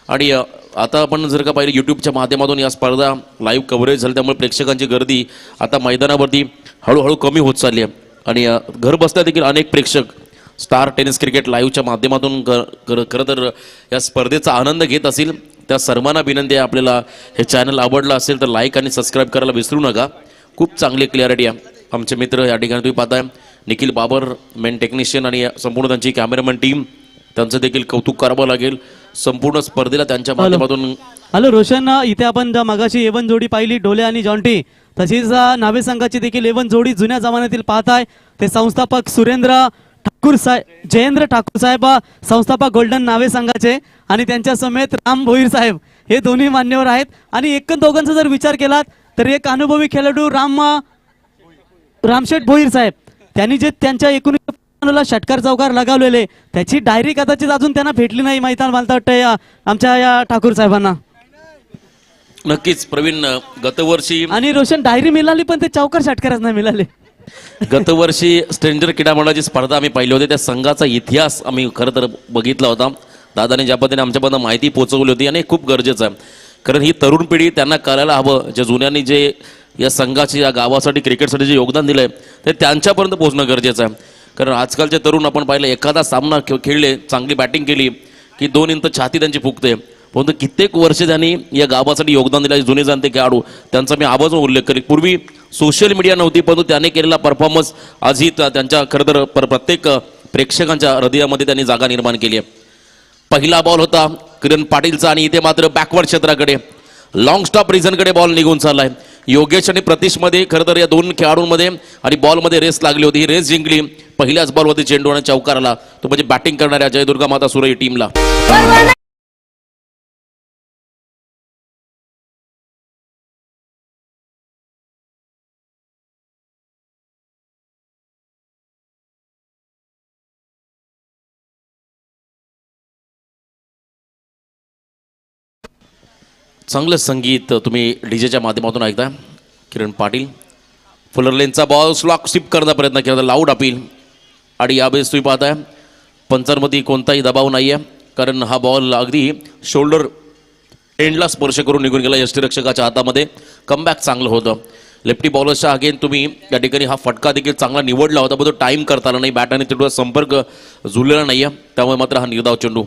आणि आता आपण जर का पाहिलं यूट्यूबच्या माध्यमातून या स्पर्धा लाईव्ह कव्हरेज झाली, त्यामुळे प्रेक्षकांची गर्दी आता मैदानावरती हळूहळू कमी होत चालली आहे. आणि घर बसल्या देखील अनेक प्रेक्षक स्टार टेनिस क्रिकेट लाईव्हच्या माध्यमातून खरं तर या स्पर्धेचा आनंद घेत असेल. त्या सर्वांना विनंती आहे, आपल्याला हे चॅनल आवडलं असेल तर लाईक आणि सबस्क्राईब करायला विसरू नका. खूप चांगली क्लिअरिटी आहे. आमचे मित्र या ठिकाणी तुम्ही पाहताय, निखिल बाबर मेन टेक्निशियन आणि संपूर्ण त्यांची कॅमेरामॅन टीम, त्यांचं देखील कौतुक करावं लागेल. संपूर्ण स्पर्धेला त्यांच्या माध्यमातून. हॅलो रोशन, इथे आपण मगाशी एवन जोडी पाहिली डोले आणि जॉन्टी, तशीच नावे संघाची देखील एवन जोडी जुन्या जमान्यातील पाहताय. ते संस्थापक सुरेंद्र ठाकूर साहेब, जयेंद्र ठाकूर साहेब संस्थापक गोल्डन नावे संघाचे, आणि त्यांच्या समेत राम भोईर साहेब, हे दोन्ही मान्यवर आहेत. आणि एक दोघांचा जर विचार केलात तर एक अनुभवी खेळाडू रामशेठ भोईर साहेब, त्यांनी जे त्यांच्या 1995 षटकार चौकार लगावलेले, त्याची डायरी कदाचित अजून त्यांना भेटली नाही. मला वाटतं आमच्या या ठाकूर साहेबांना. नक्कीच प्रवीण, गतवर्षी आणि रोशन डायरी मिळाली पण ते चौकार षटकारच नाही मिळाले. गतवर्षी स्ट्रेंजर क्रीडा मंडळाची स्पर्धा आम्ही पाहिली होती, त्या संघाचा इतिहास आम्ही खरं तर बघितला होता. दादाने ज्या पद्धतीने आमच्यापर्यंत माहिती पोहोचवली होती आणि खूप गरजेचं आहे, कारण ही तरुण पिढी त्यांना करायला हवं. जे जुन्यांनी जे या संघाचे या गावासाठी क्रिकेटसाठी जे योगदान दिलं आहे ते त्यांच्यापर्यंत पोहोचणं गरजेचं आहे. कारण आजकालचे तरुण आपण पाहिलं, एखादा सामना खेळले, चांगली बॅटिंग केली की 2 इंच छाती त्यांची फुगते, परंतु कित्येक वर्ष त्यांनी या गावासाठी योगदान दिलं. जुने जाणते खेळाडू, त्यांचा मी आवाज उल्लेख करेन. पूर्वी सोशल मीडिया नव्हती, परंतु त्याने केलेला परफॉर्मन्स आजही त्यांच्या खरं तर प्रत्येक प्रेक्षकांच्या हृदयामध्ये त्यांनी जागा निर्माण केली आहे. पहिला बॉल होता किरण पाटीलचा आणि इथे मात्र बॅकवर्ड क्षेत्राकडे लॉंग स्टॉप रिझनकडे बॉल निघून चाललाय. योगेश आणि प्रतीशमध्ये खरं तर या 2 खेळाडूंमध्ये आणि बॉलमध्ये रेस लागली होती. ही रेस जिंकली पहिल्याच बॉलवरती चेंडू आणि चौकार आला, तो म्हणजे बॅटिंग करणाऱ्या जयदुर्गा माता सुरई टीमला. चांगलं संगीत तुम्ही डीजेच्या माध्यमातून ऐकताय. किरण पाटील फुलरलेनचा बॉल स्लॉक स्टिप करण्याचा प्रयत्न केला, लाऊड अपील. आणि यावेळेस तुम्ही पाहताय पंचांमध्ये कोणताही दबाव नाही आहे, कारण हा बॉल अगदी शोल्डर एंडला स्पर्श करून निघून गेला यष्टीरक्षकाच्या हातामध्ये. कमबॅक चांगलं होतं. लेफ्टी बॉलर्सच्या अगेन तुम्ही या ठिकाणी हा फटका देखील चांगला निवडला होता, पण तो टाईम करता आला नाही. बॅट आणि चेंडूचा संपर्क जुळलेला नाही आहे, त्यामुळे मात्र हा निर्धाव चेंडू.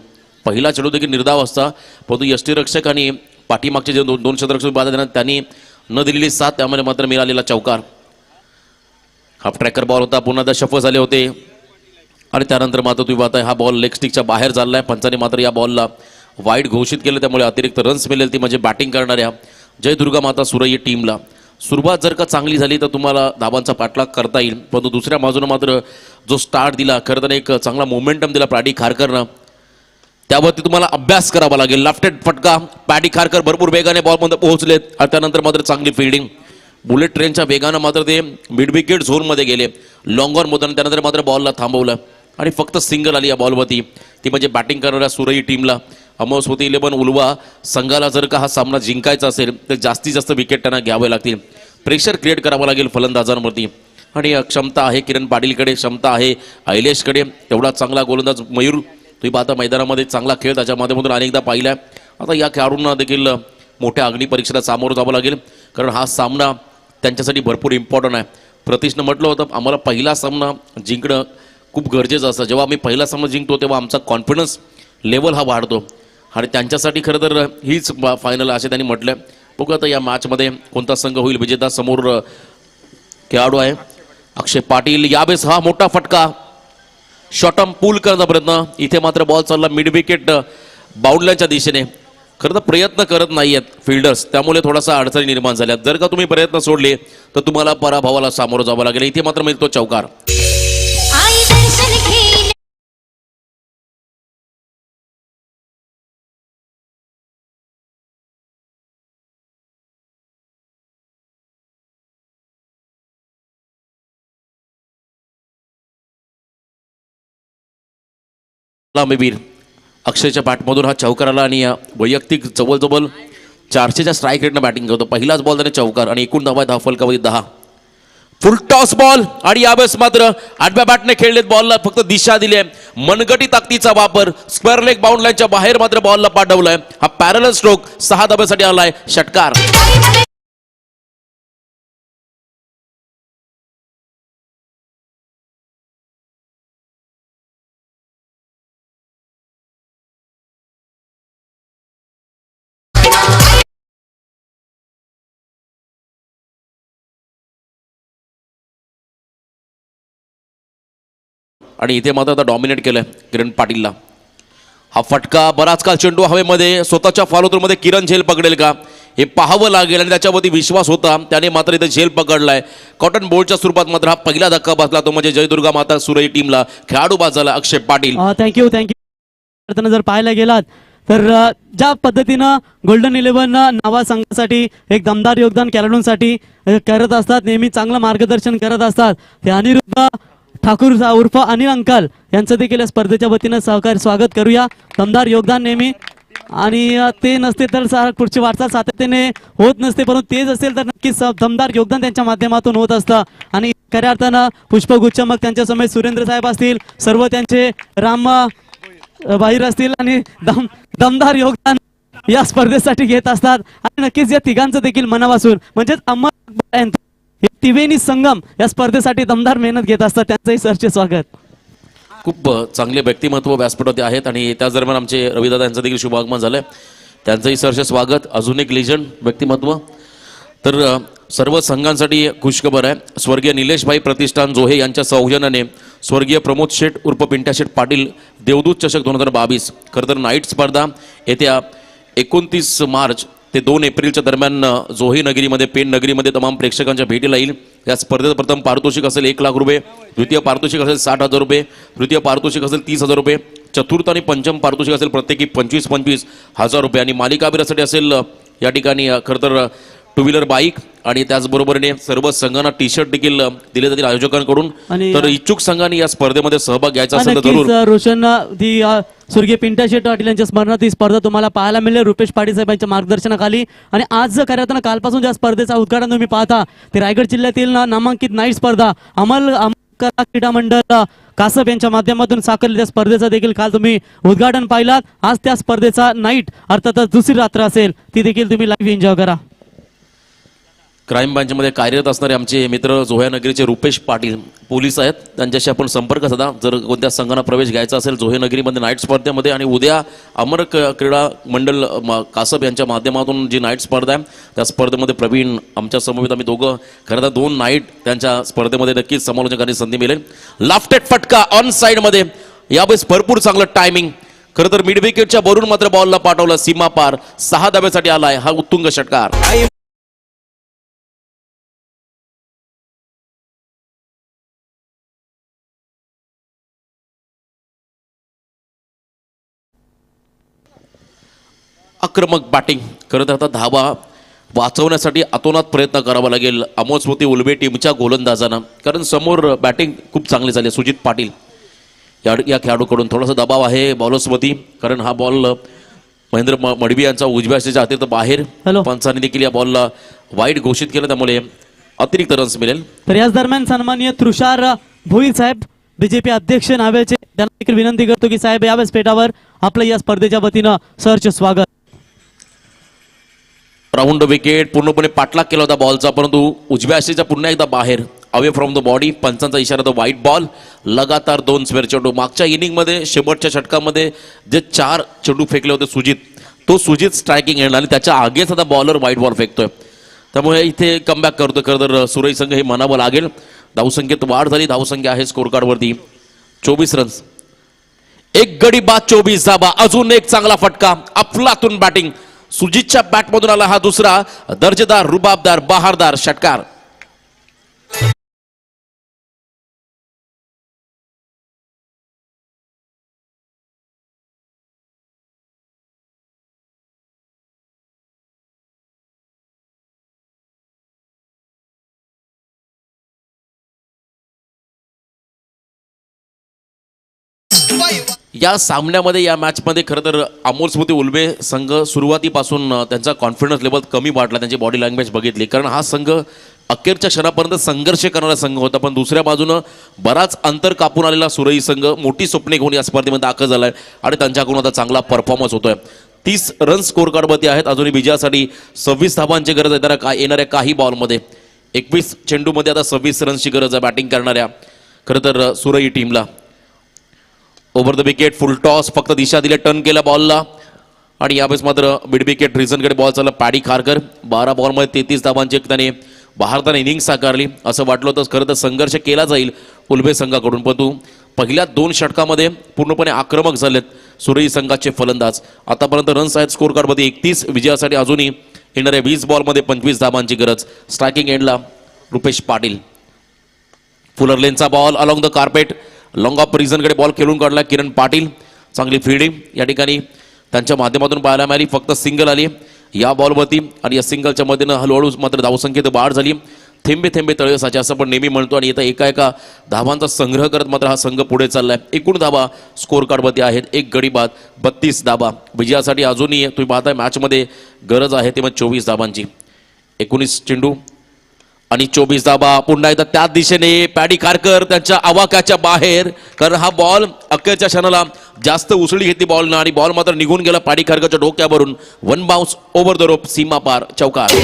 पहिला चेंडू देखील निर्धाव असता, परंतु यष्टीरक्षक आणि पाठीमागचे जे 2 क्षेत्ररक्षक बाद देणार त्यांनी न दिलेली साथ, त्यामुळे मात्र मिळालेला चौकार. हाफ ट्रॅकर बॉल होता, पुन्हा शफल झाले होते आणि त्यानंतर मात्र तुम्ही पाहताय हा बॉल लेग स्टिकच्या बाहेर झाला आहे. पंचाने मात्र या बॉलला वाईड घोषित केलं, त्यामुळे अतिरिक्त रन्स मिळेल, ती म्हणजे बॅटिंग करणाऱ्या जयदुर्गा माता सुरई टीमला. सुरुवात जर का चांगली झाली तर तुम्हाला धाबांचा पाठलाग करता येईल, परंतु दुसऱ्या बाजूनं मात्र जो स्टार्ट दिला, खरं तर एक चांगला मोमेंटम दिला पॅडी खारकरनं, त्यावरती तुम्हाला अभ्यास करावा लागेल. लेफ्टेड फटका, पॅडी खारकर भरपूर वेगाने बॉलमध्ये पोहोचलेत आणि त्यानंतर मात्र चांगली फिल्डिंग. बुलेट ट्रेनच्या वेगानं मात्र ते मिड विकेट झोनमध्ये गेले, लॉंग ऑन मोदन, त्यानंतर मात्र बॉलला थांबवलं आणि फक्त सिंगल आली या बॉलवरती, ती म्हणजे बॅटिंग करणाऱ्या सुरई टीमला. अमोस्वती 11 उलवा संघाला जर का हा सामना जिंकायचा असेल तर जास्तीत जास्त विकेट त्यांना घ्यावे लागतील, प्रेशर क्रिएट करावं लागेल फलंदाजांवरती. आणि क्षमता आहे किरण पाटीलकडे, क्षमता आहे अहिलेशकडे, एवढा चांगला गोलंदाज मयूर तुम्ही पाहता मैदानामध्ये चांगला खेळ त्याच्या माध्यमातून अनेकदा पाहिला आहे. आता या खेळाडूंना देखील मोठ्या अग्निपरीक्षेला सामोरं जावं लागेल, कारण हा सामना त्यांच्यासाठी भरपूर इम्पॉर्टंट आहे. प्रतीशनं म्हटलं होतं आम्हाला पहिला सामना जिंकणं खूप गरजेचं असतं. जेव्हा आम्ही पहिला सामना जिंकतो तेव्हा आमचा कॉन्फिडन्स लेवल हा वाढतो आणि त्यांच्यासाठी खरं तर हीच फायनल असे त्यांनी म्हटलं. बघू आता या मॅचमध्ये कोणता संघ होईल विजेता. समोर खेळाडू आहे अक्षय पाटील. यावेळेस हा मोठा फटका, शॉर्टम पूल करण्याचा प्रयत्न, इथे मात्र बॉल चालला मिड विकेट बाउंडलाईनच्या दिशेने. खरं तर प्रयत्न करत नाही आहेत फिल्डर्स, त्यामुळे थोडासा अडचणी निर्माण झाल्या. जर का तुम्ही प्रयत्न सोडले तर तुम्हाला पराभवाला सामोरं जावं लागेल. इथे मात्र मिळतो चौकार. लांबीवीर अक्षयच्या बॅटमधून हा चौकार आला आणि वैयक्तिक जवळजवळ 400च्या स्ट्राईक रेटनं बॅटिंग करतो. पहिलाच बॉल त्याने चौकार आणि एकूण धावा दहा फलकावधी 10. फुल टॉस बॉल आणि यावेळेस मात्र आडव्या बॅटने खेळलेत. बॉलला फक्त दिशा दिली आहे. मनगटी ताकदीचा वापर. स्क्वेअर लेग बाउंड लाईनच्या बाहेर मात्र बॉलला पाठवलाय. हा पॅरलल स्ट्रोक 6 धाब्यासाठी आलाय. षटकार. आणि इथे मात्र आता डॉमिनेट केलंय किरण पाटीलला. हा फटका बराच काळ चेंडू हवेमध्ये स्वतःच्या फॉलोथ्रूमध्ये किरण झेल पकडेल का हे पाहावं लागेल आणि त्याच्यावरती विश्वास होता. त्याने मात्र इथे झेल पकडलाय. कॉटन बोल्टच्या स्वरूपात मात्र हा पहिला धक्का बसला तो म्हणजे जयदुर्गा माता सुरई टीमला. खेळाडू बाद झाला अक्षय पाटील. थँक्यू जर पाहायला गेलात तर ज्या पद्धतीनं गोल्डन 11 नावा संघासाठी एक दमदार योगदान खेळाडूंसाठी करत असतात, नेहमी चांगलं मार्गदर्शन करत असतात, ते अनिरुद्ध ठाकूर उर्फ अनिल अंकल यांचं देखील या स्पर्धेच्या वतीनं स्वागत करूया. दमदार योगदान नेहमी आणि ते नसते तर पुढची वाटचाल सातत्याने होत नसते, परंतु तेच असेल तर नक्कीच दमदार योगदान त्यांच्या माध्यमातून होत असतं. आणि खऱ्या अर्थानं पुष्पगुच्छ मग त्यांच्या समोर सुरेंद्र साहेब असतील, सर्व त्यांचे राम बाहेर असतील आणि दमदार योगदान या स्पर्धेसाठी घेत असतात. आणि नक्कीच या तिघांचं देखील मनापासून म्हणजेच अमर हे त्रिवेणी संगम या स्पर्धेसाठी दमदार मेहनत घेत असतात. त्यांचंही सरचे स्वागत. खूप चांगले व्यक्तिमत्व व्यासपीठावरती आहेत आणि त्याच दरम्यान आमचे रविदादा यांचं देखील शुभागमन झालंय. त्यांचंही सरचे स्वागत. अजून एक लिजंड व्यक्तिमत्व. तर सर्व संघांसाठी खुशखबर आहे. स्वर्गीय निलेशभाई प्रतिष्ठान जोहे यांच्या सौजन्याने स्वर्गीय प्रमोद शेठ उर्फ पिंट्या शेठ पाटील देवदूत चषक 2022 खरं तर नाईट स्पर्धा येत्या 29 मार्च ते 2 एप्रिलच्या दरम्यान जोहे नगरीमध्ये पेन नगरीमध्ये तमाम प्रेक्षकांच्या भेटीला येईल. या स्पर्धेत प्रथम पारितोषिक असेल 1 लाख रुपये, द्वितीय पारितोषिक असेल 60,000 रुपये, तृतीय पारितोषिक असेल 30,000 रुपये, चतुर्थ आणि पंचम पारितोषिक असेल प्रत्येकी 25,000 रुपये आणि मालिकावीरासाठी असेल या ठिकाणी खरं तर 2 व्हीलर बाईक आणि त्याचबरोबरीने सर्व संघांना टी शर्ट देखील दिले जातील आयोजकांकडून. तर इच्छुक संघांनी या स्पर्धेमध्ये सहभाग घ्यायचा असेल तर जरूर. रोशन दी स्वर्गीय पिंट्या शेट पाटील यांच्या स्मरणार्थ ही स्पर्धा तुम्हाला पाहायला मिळेल रुपेश पाटील साहेबांच्या मार्गदर्शनाखाली. आणि आज खऱ्या अर्थानं कालपासून ज्या स्पर्धेचा उद्घाटन तुम्ही पाहता ते रायगड जिल्ह्यातील नामांकित नाईट स्पर्धा अमल कला क्रीडा मंडळ कासब यांच्या माध्यमातून साकारलेल्या स्पर्धेचा देखील काल तुम्ही उद्घाटन पाहिलात. आज त्या स्पर्धेचा नाईट अर्थातच दुसरी रात्र असेल, ती देखील तुम्ही लाईव्ह एन्जॉय करा. क्राईम ब्रांचमध्ये कार्यरत असणारे आमचे मित्र जोह्या नगरीचे रुपेश पाटील पोलीस आहेत. त्यांच्याशी आपण संपर्क साधा जर कोणत्या संघांना प्रवेश घ्यायचा असेल जोहे नगरीमध्ये नाईट स्पर्धेमध्ये. आणि उद्या अमर क्रीडा मंडळ कासब यांच्या माध्यमातून जी नाईट स्पर्धा आहे त्या स्पर्धेमध्ये प्रवीण आमच्या समवेत आम्ही दोघं खरं तर 2 नाईट त्यांच्या स्पर्धेमध्ये नक्कीच समालोचकांनी संधी मिळेल. लाफ्टेड फटका ऑन साईडमध्ये यावेळेस भरपूर चांगलं टायमिंग. खरं तर मिड विकेटच्या वरून मात्र बॉलला पाठवलं सीमा पार. 6 धाब्यासाठी आलाय हा उत्तुंग षटकार. आक्रमक बॅटिंग. खरं तर आता धावा वाचवण्यासाठी अतोनात प्रयत्न करावा लागेल अमोस्मृती उलबे टीमच्या गोलंदाजांना, कारण समोर बॅटिंग खूप चांगली झाली. सुजित पाटील या खेळाडूकडून थोडासा दबाव आहे बॉलर्सवरती, कारण हा बॉल महेंद्र मडवी यांचा उजव्या हाताच्या हाती तर बाहेर. पंचांनी देखील या बॉलला वाईट घोषित केलं, त्यामुळे अतिरिक्त रन्स मिळेल. तर याच दरम्यान सन्माननीय तुषार भोईर साहेब बीजेपी अध्यक्ष नावेचे त्यांना देखील विनंती करतो की साहेब यावेळेस पेटावर आपलं या स्पर्धेच्या वतीनं सरचे स्वागत. राऊंड विकेट पूर्णपणे पाठलाग केला होता बॉलचा, परंतु उजव्या हाताच्या पुन्हा एकदा बाहेर अवे फ्रॉम द बॉडी. पंचांचा इशारा तो व्हाईट बॉल. लगातार 2 स्क्वेअर चेंडू. मागच्या इनिंगमध्ये शेवटच्या षटकामध्ये जे 4 चेंडू फेकले होते सुजित स्ट्रायकिंग एंड आणि त्याच्या आगेच आता बॉलर व्हाईट बॉल फेकतोय, त्यामुळे इथे कमबॅक करतोय. खरं तर सुरई संघ हे म्हणावं लागेल. धावसंख्येत वाढ झाली. धावसंख्या आहे स्कोर कार्डवरती 24 रन्स. 1 गडी बाद 24 धाबा. अजून एक चांगला फटका. अफलातून बॅटिंग. सुजितच्या बॅटमधून आला हा दुसरा दर्जेदार रुबाबदार बहारदार षटकार. या सामन्यामध्ये या मॅचमध्ये खरं तर अमोल स्मृती उल्बे संघ सुरुवातीपासून त्यांचा कॉन्फिडन्स लेवल कमी वाटला, त्यांची बॉडी लँग्वेज बघितली, कारण हा संघ अखेरच्या क्षणापर्यंत संघर्ष करणारा संघ होता. पण दुसऱ्या बाजूनं बराच अंतर कापून आलेला सुरई संघ मोठी स्वप्ने घेऊन या स्पर्धेमध्ये दाखल झाला आहे आणि त्यांच्याकडून आता चांगला परफॉर्मन्स होतोय. 30 रन स्कोर कार्डवरती आहेत. अजूनही विजयासाठी 26 धावांची गरज आहे. त्याला येणाऱ्या काही बॉलमध्ये 21 चेंडूमध्ये आता 26 रन्सची गरज आहे बॅटिंग करणाऱ्या खरं तर सुरई टीमला. Over the wicket full toss, फक्त दिशा दिले, टर्न केला बॉलला आणि यावेळेस मात्र मिड विकेट रिझनकडे बॉल चालला. पॅडी खारकर 12 बॉलमध्ये 33 धावांची त्याने भारताने इनिंग साकारली. असं वाटलं होतं खरं तर संघर्ष केला जाईल उल्बे संघाकडून, परंतु पहिल्या 2 षटकामध्ये पूर्णपणे आक्रमक झालेत सुरई संघाचे फलंदाज. आतापर्यंत रन्स आहेत स्कोर कार्डमध्ये 31. विजयासाठी अजूनही येणाऱ्या 20 बॉलमध्ये 25 धावांची गरज. स्ट्रायकिंग एंडला रुपेश पाटील. फुलर लेनचा ball along the carpet, long off रिझनकडे बॉल खेळून काढला किरण पाटील. चांगली फिल्डिंग या ठिकाणी त्यांच्या माध्यमातून पाहायला मिळाली. फक्त सिंगल आली या बॉलवरती आणि या सिंगलच्या मध्येनं हळूहळू मात्र धावसंख्येत वाढ झाली. थेंबे थेंबे तळे साचे असं पण नेहमी म्हणतो आणि एका एका धावांचा संग्रह करत मात्र हा संघ पुढे चाललाय. एकूण धावा स्कोर कार्डवरती आहेत 1 गडी बाद 32 धावा. विजयासाठी अजूनही तुम्ही पाहताय मॅचमध्ये गरज आहे ते मग 24 धावांची. 19 चेंडू आणि 24 धावा. पुन्हा एकदा त्याच दिशेने पॅडी खारकर त्यांच्या आवाक्याच्या बाहेर, कारण हा बॉल अखेरच्या क्षणाला जास्त उसळी घेतली बॉलनं आणि बॉल मात्र निघून गेला पॅडी खारकरच्या डोक्यावरून. 1 बाउन्स ओव्हर द रोप, सीमा पार, चौकार.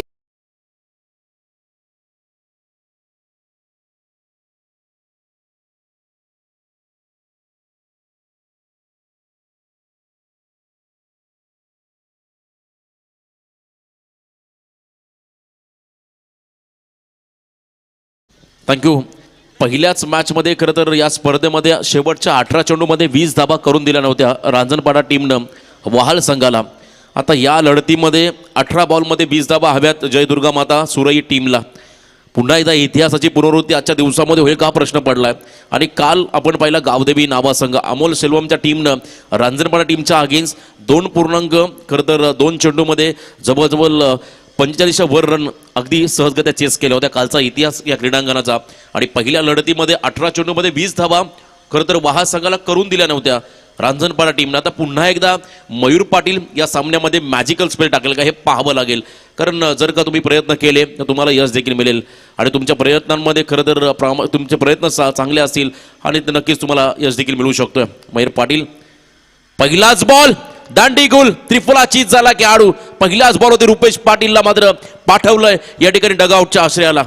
थँक्यू. पहिल्याच मॅचमध्ये खरं तर या स्पर्धेमध्ये शेवटच्या 18 चेंडूमध्ये 20 धावा करून दिल्या नव्हत्या रांजणपाडा टीमनं वहाल संघाला. आता या लढतीमध्ये 18 बॉलमध्ये 20 धावा हव्यात जयदुर्गा माता सुरई टीमला. पुन्हा एकदा इतिहासाची पुनरावृत्ती आजच्या दिवसामध्ये होईल का प्रश्न पडलाय. आणि काल आपण पाहिला गावदेवी नावा संघ अमोल सेल्वमच्या टीमनं रांजणपाडा टीमच्या अगेन्स्ट 2 खरं तर 2 चेंडूमध्ये जवळजवळ 45च्या वर रन अगदी सहजगत्या चेस केल्या होत्या. कालचा इतिहास या क्रीडांगणाचा. आणि पहिल्या लढतीमध्ये 18 चेंडूमध्ये 20 धावा खरं तर वहाल संघाला करून दिल्या नव्हत्या रांजणपाडा टीमनं. आता पुन्हा एकदा मयूर पाटील या सामन्यामध्ये मॅजिकल स्पेल टाकेल का हे पाहावं लागेल, कारण जर का तुम्ही प्रयत्न केले तर तुम्हाला यश देखील मिळेल आणि तुमच्या प्रयत्नांमध्ये खरं तर तुमचे प्रयत्न चांगले असतील आणि नक्कीच तुम्हाला यश देखील मिळू शकतोय. मयूर पाटील पहिलाच बॉल दांडी गोल, त्रिफला चीज झाला खेळाडू. पहिल्याच बॉल होते रुपेश पाटीलला मात्र पाठवलंय या ठिकाणी डगआउटच्या आश्रयाला.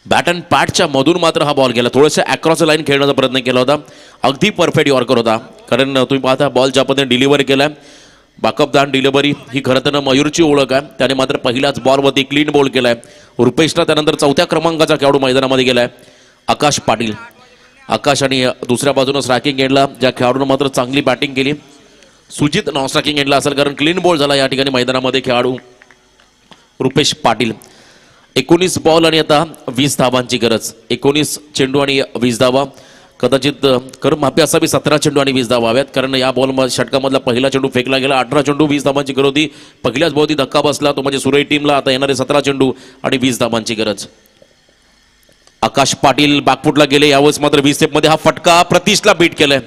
बॅट अँड पॅटच्या मधून मात्र हा बॉल गेला. थोडंसं अक्रॉस लाईन खेळण्याचा प्रयत्न केला होता. अगदी परफेक्ट यॉर्कर होता, कारण तुम्ही पाहता बॉल ज्या पद्धतीने डिलिव्हरी केलाय, बॅकअप दान डिलिव्हरी ही खरं तर मयूरची ओळख आहे. त्याने मात्र पहिल्याच बॉलवरती क्लीन बॉल केलाय. रुपेशला त्यानंतर 4थ्या क्रमांकाचा खेळाडू मैदानामध्ये गेलाय आकाश पाटील. आकाश आणि दुसऱ्या बाजूनं स्ट्रायकिंग एंडला ज्या खेळाडूनं मात्र चांगली बॅटिंग केली सुजित नॉन स्ट्रायकिंग एंडला असेल, कारण क्लीन बॉल झाला या ठिकाणी मैदानामध्ये खेळाडू रुपेश पाटील. 19 बॉल आणि आता 20 धावांची गरज. 19 चेंडू आणि 20 धावा. कदाचित माफी असावी 17 चेंडू आणि 20 धावा हव्यात, कारण या बॉल षटकामधला पहिला चेंडू फेकला गेला. 18 चेंडू 20 धावांची गरज होती. पहिल्याच बॉलती धक्का बसला तो म्हणजे सुरई टीमला. आता येणारे 17 चेंडू आणि 20 धावांची गरज. आकाश पाटील बॅकफुटला गेले. यावेळेस मात्र 20 स्टेपमध्ये हा फटका प्रतीशला बीट केलाय,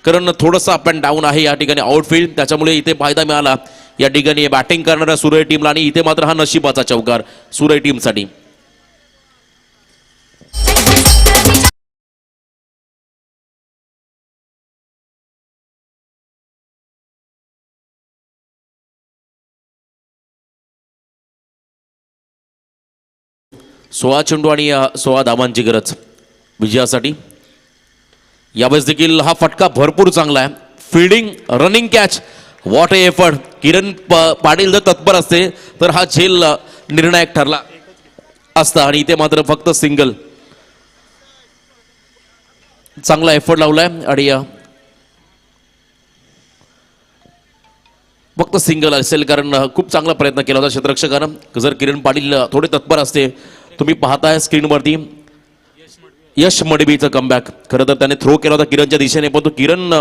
कारण थोडंसं अप अँड डाऊन आहे या ठिकाणी आउटफील्ड, त्याच्यामुळे इथे फायदा मिळाला या ठिकाणी बॅटिंग करणाऱ्या सुरई टीमला. आणि इथे मात्र हा नशिबाचा चौकार सुरई टीमसाठी. सोळा चेंडू आणि 16 धावांची गरज विजयासाठी. यावेळेस देखील हा फटका भरपूर चांगला आहे. Fielding, running catch, what a effort. Kiran Patil जर तत्पर असते तर हा झेल निर्णायक ठरला असता आणि इथे मात्र फक्त सिंगल. चांगला एफर्ट लावलाय आणि फक्त सिंगल असेल, कारण खूप चांगला प्रयत्न केला होता क्षेत्ररक्षकानं. जर किरण पाटील थोडे तत्पर असते. तुम्ही पाहताय स्क्रीनवरती यश मडबीचं कमबॅक. खरं तर त्याने थ्रो केला होता किरणच्या दिशेने, पण तो किरण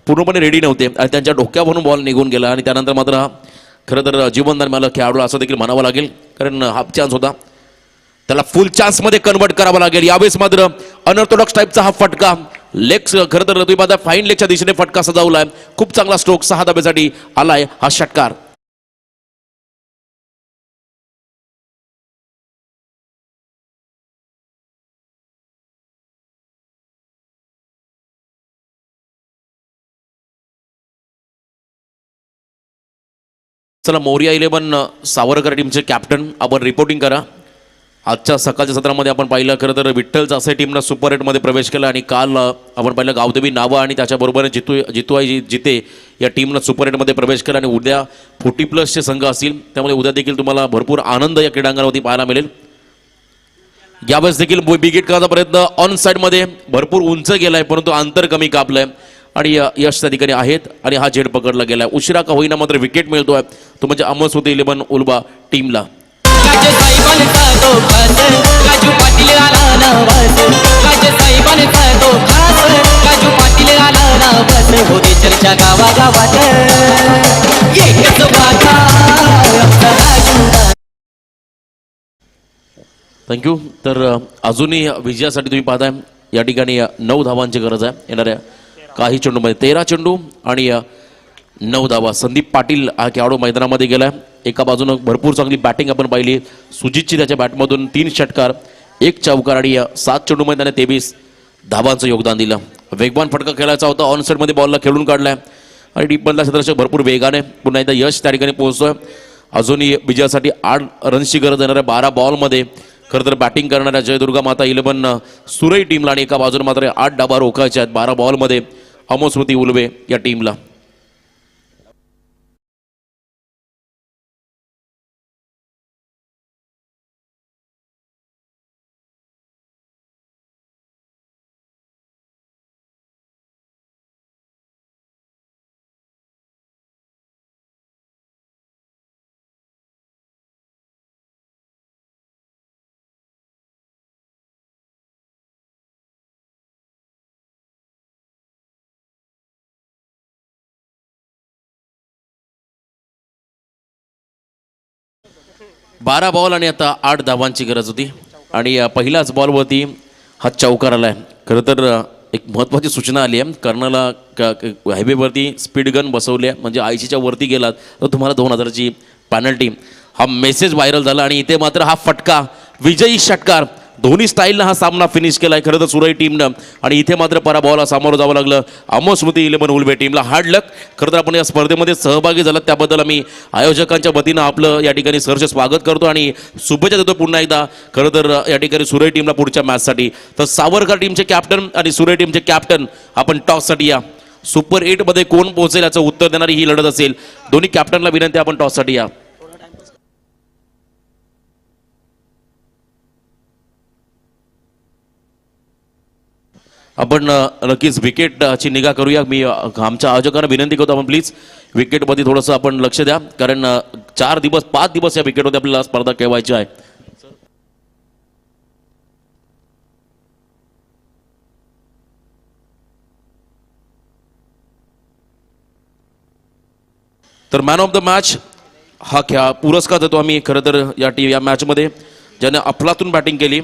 पूर्णपणे रेडी नव्हते आणि त्यांच्या डोक्यावरून बॉल निघून गेला आणि त्यानंतर मात्र हा खरं तर जीवनदान मला खेळाडू असं देखील म्हणावं लागेल, कारण हाफ चान्स होता, त्याला फुल चान्समध्ये कन्वर्ट करावं लागेल. यावेळेस मात्र अनऑर्थोडॉक्स टाईपचा हा फटका लेग्स खरं तर तुम्ही पाहता फाईन लेगच्या दिशेने फटका सजावलाय. खूप चांगला स्ट्रोक 6 धाब्यासाठी आलाय हा षटकार. चला मोरिया 11 सावरकर टीमचे कॅप्टन आपण रिपोर्टिंग करा. आजच्या सकाळच्या सत्रामध्ये आपण पाहिलं खरं तर विठ्ठल असे टीमनं सुपर 8मध्ये प्रवेश केला आणि काल आपण पाहिलं गावदेवी नावा आणि त्याच्याबरोबर जितूआई जिते या टीमनं सुपर 8मध्ये प्रवेश केला आणि उद्या 40+ संघ असतील, त्यामुळे उद्या देखील तुम्हाला भरपूर आनंद या क्रीडांगणावरती पाहायला मिळेल. यावेळेस देखील विकेट करायचा प्रयत्न ऑन साईडमध्ये भरपूर उंच गेलाय, परंतु अंतर कमी कापलंय आणि यश त्या ठिकाणी आहेत आणि हा झेड पकडला गेलाय. उशिरा का होईना मात्र विकेट मिळतोय, तो म्हणजे अमरसुती 11 उल्बा टीमला. राजे साहेबांचा तो खास राजू पाटील आला ना बस, राजे साहेबांचा तो खास राजू पाटील आला ना बस, होती चर्चा गावागावात एकच बाधा आमचा राजू. थँक्यू. तर अजूनही विजयासाठी तुम्ही पाहताय या ठिकाणी 9 धावांची गरज आहे येणाऱ्या काही चेंडूमध्ये. 13 चेंडू आणि 9 धावा. संदीप पाटील हा खेळाडू मैदानामध्ये गेला. एका बाजूनं भरपूर चांगली बॅटिंग आपण पाहिली सुजितची, त्याच्या बॅटमधून 3 षटकार 1 चौकार आणि 7 चेंडूमध्ये त्याने 23 धावांचं योगदान दिलं. वेगवान फटका खेळायचा होता, ऑन साईडमध्ये बॉलला खेळून काढलाय आणि डीपमधला क्षेत्ररक्षक भरपूर वेगाने पुन्हा एकदा यश त्या ठिकाणी पोहोचतोय. अजूनही विजयासाठी 8 रन्सची गरज येणाऱ्या 12 बॉलमध्ये खरं तर बॅटिंग करणाऱ्या जयदुर्गा माता 11 सुरई टीमला आणि एका बाजूने मात्र 8 डाबा रोखायच्या आहेत 12 बॉलमध्ये अमोस्मृती उल्बे या टीमला. बारा बॉल आणि आता 8 धावांची गरज होती आणि पहिल्याच बॉलवरती हा चौकार आलाय. खरं तर एक महत्त्वाची सूचना आली आहे, कर्णाला हायवेवरती स्पीड गन बसवले म्हणजे 80च्या वरती गेलात तर तुम्हाला 2000ची पॅनल्टी. हा मेसेज व्हायरल झाला आणि इथे मात्र हा फटका विजयी षटकार दोन्ही स्टाईलनं हा सामना फिनिश केलाय खरं तर सुरई टीमनं आणि इथे मात्र पराभवाला सामोरं जावं लागलं अमोस्मृती 11 उल्बे टीमला. Hard luck. खरं तर आपण या स्पर्धेमध्ये सहभागी झालात त्याबद्दल आम्ही आयोजकांच्या वतीनं आपलं या ठिकाणी सहर्ष स्वागत करतो आणि शुभेच्छा देतो पुन्हा एकदा खरं तर या ठिकाणी सुरई टीमला पुढच्या मॅचसाठी. तर सावरकर टीमचे कॅप्टन आणि सुरई टीमचे कॅप्टन आपण टॉससाठी या. सुपर 8मध्ये कोण पोहोचेल याचं उत्तर देणारी ही लढत असेल. दोन्ही कॅप्टनला विनंती आपण टॉससाठी या. आपण नक्कीच विकेटची निगा करूया. मी आमच्या आयोजकांना विनंती करतो आपण प्लीज विकेटमध्ये थोडंसं आपण लक्ष द्या, कारण 5 दिवस या विकेटवरती आपल्याला स्पर्धा खेळवायची आहे. तर मॅन ऑफ द मॅच हा पुरस्कार देतो आम्ही खरं तर या मॅचमध्ये ज्याने अफलातून बॅटिंग केली